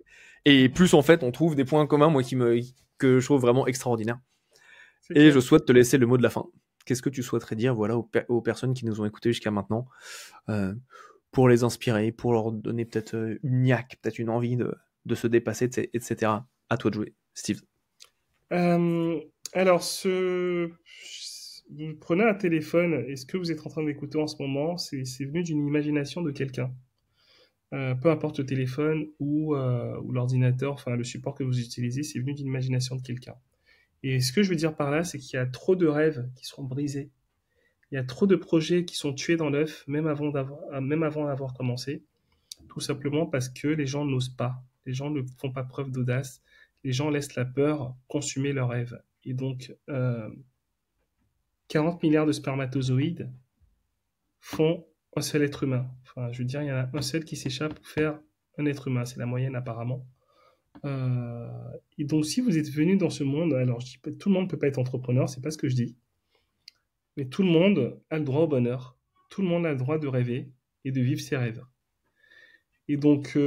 et plus en fait on trouve des points communs, moi, que je trouve vraiment extraordinaires. C'est Et clair. je souhaite te laisser le mot de la fin. Qu'est-ce que tu souhaiterais dire, voilà, aux personnes qui nous ont écoutés jusqu'à maintenant, pour les inspirer, pour leur donner peut-être une niaque, peut-être une envie de se dépasser, etc. À toi de jouer, Steve. Euh, alors, vous prenez un téléphone et ce que vous êtes en train d'écouter en ce moment, c'est venu d'une imagination de quelqu'un. Peu importe le téléphone ou l'ordinateur, enfin le support que vous utilisez, c'est venu d'une imagination de quelqu'un. Et ce que je veux dire par là, c'est qu'il y a trop de rêves qui sont brisés. Il y a trop de projets qui sont tués dans l'œuf, même avant d'avoir commencé. Tout simplement parce que les gens n'osent pas. Les gens ne font pas preuve d'audace. Les gens laissent la peur consumer leurs rêves. Et donc, 40 milliards de spermatozoïdes font un seul être humain. Enfin, je veux dire, il y en a un seul qui s'échappe pour faire un être humain. C'est la moyenne apparemment. Euh, et donc, si vous êtes venu dans ce monde, alors je dis pas, tout le monde ne peut pas être entrepreneur, c'est pas ce que je dis, mais tout le monde a le droit au bonheur. Tout le monde a le droit de rêver et de vivre ses rêves. Et donc,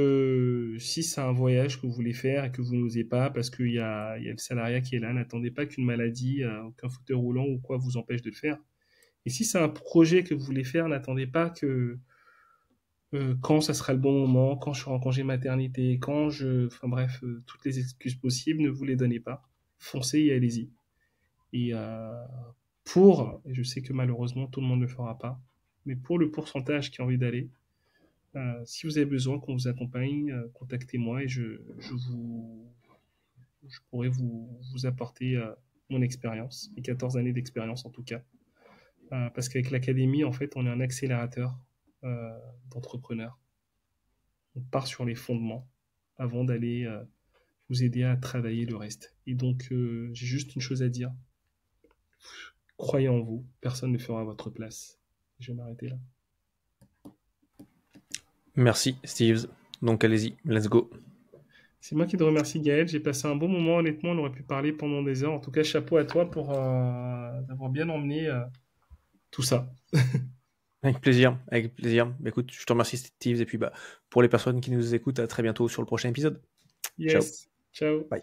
si c'est un voyage que vous voulez faire et que vous n'osez pas parce qu'il y a le salariat qui est là, n'attendez pas qu'une maladie, qu'un fauteuil roulant ou quoi vous empêche de le faire. Et si c'est un projet que vous voulez faire, n'attendez pas que quand ça sera le bon moment, quand je serai en congé maternité, enfin bref, toutes les excuses possibles, ne vous les donnez pas. Foncez et allez-y. Et et je sais que malheureusement tout le monde ne le fera pas, mais pour le pourcentage qui a envie d'aller, si vous avez besoin qu'on vous accompagne, contactez-moi et je pourrais vous apporter mon expérience, mes 14 années d'expérience en tout cas. Parce qu'avec l'académie, en fait, on est un accélérateur d'entrepreneurs. On part sur les fondements avant d'aller vous aider à travailler le reste. Et donc, j'ai juste une chose à dire. Croyez en vous, personne ne fera à votre place. Je vais m'arrêter là. Merci, Steve. Donc allez-y, let's go. C'est moi qui te remercie, Gaël. J'ai passé un bon moment, honnêtement. On aurait pu parler pendant des heures. En tout cas, chapeau à toi pour d'avoir bien emmené tout ça. Avec plaisir, avec plaisir. Bah, écoute, je te remercie, Steve. Et puis, pour les personnes qui nous écoutent, à très bientôt sur le prochain épisode. Ciao. Yes. Ciao. Bye.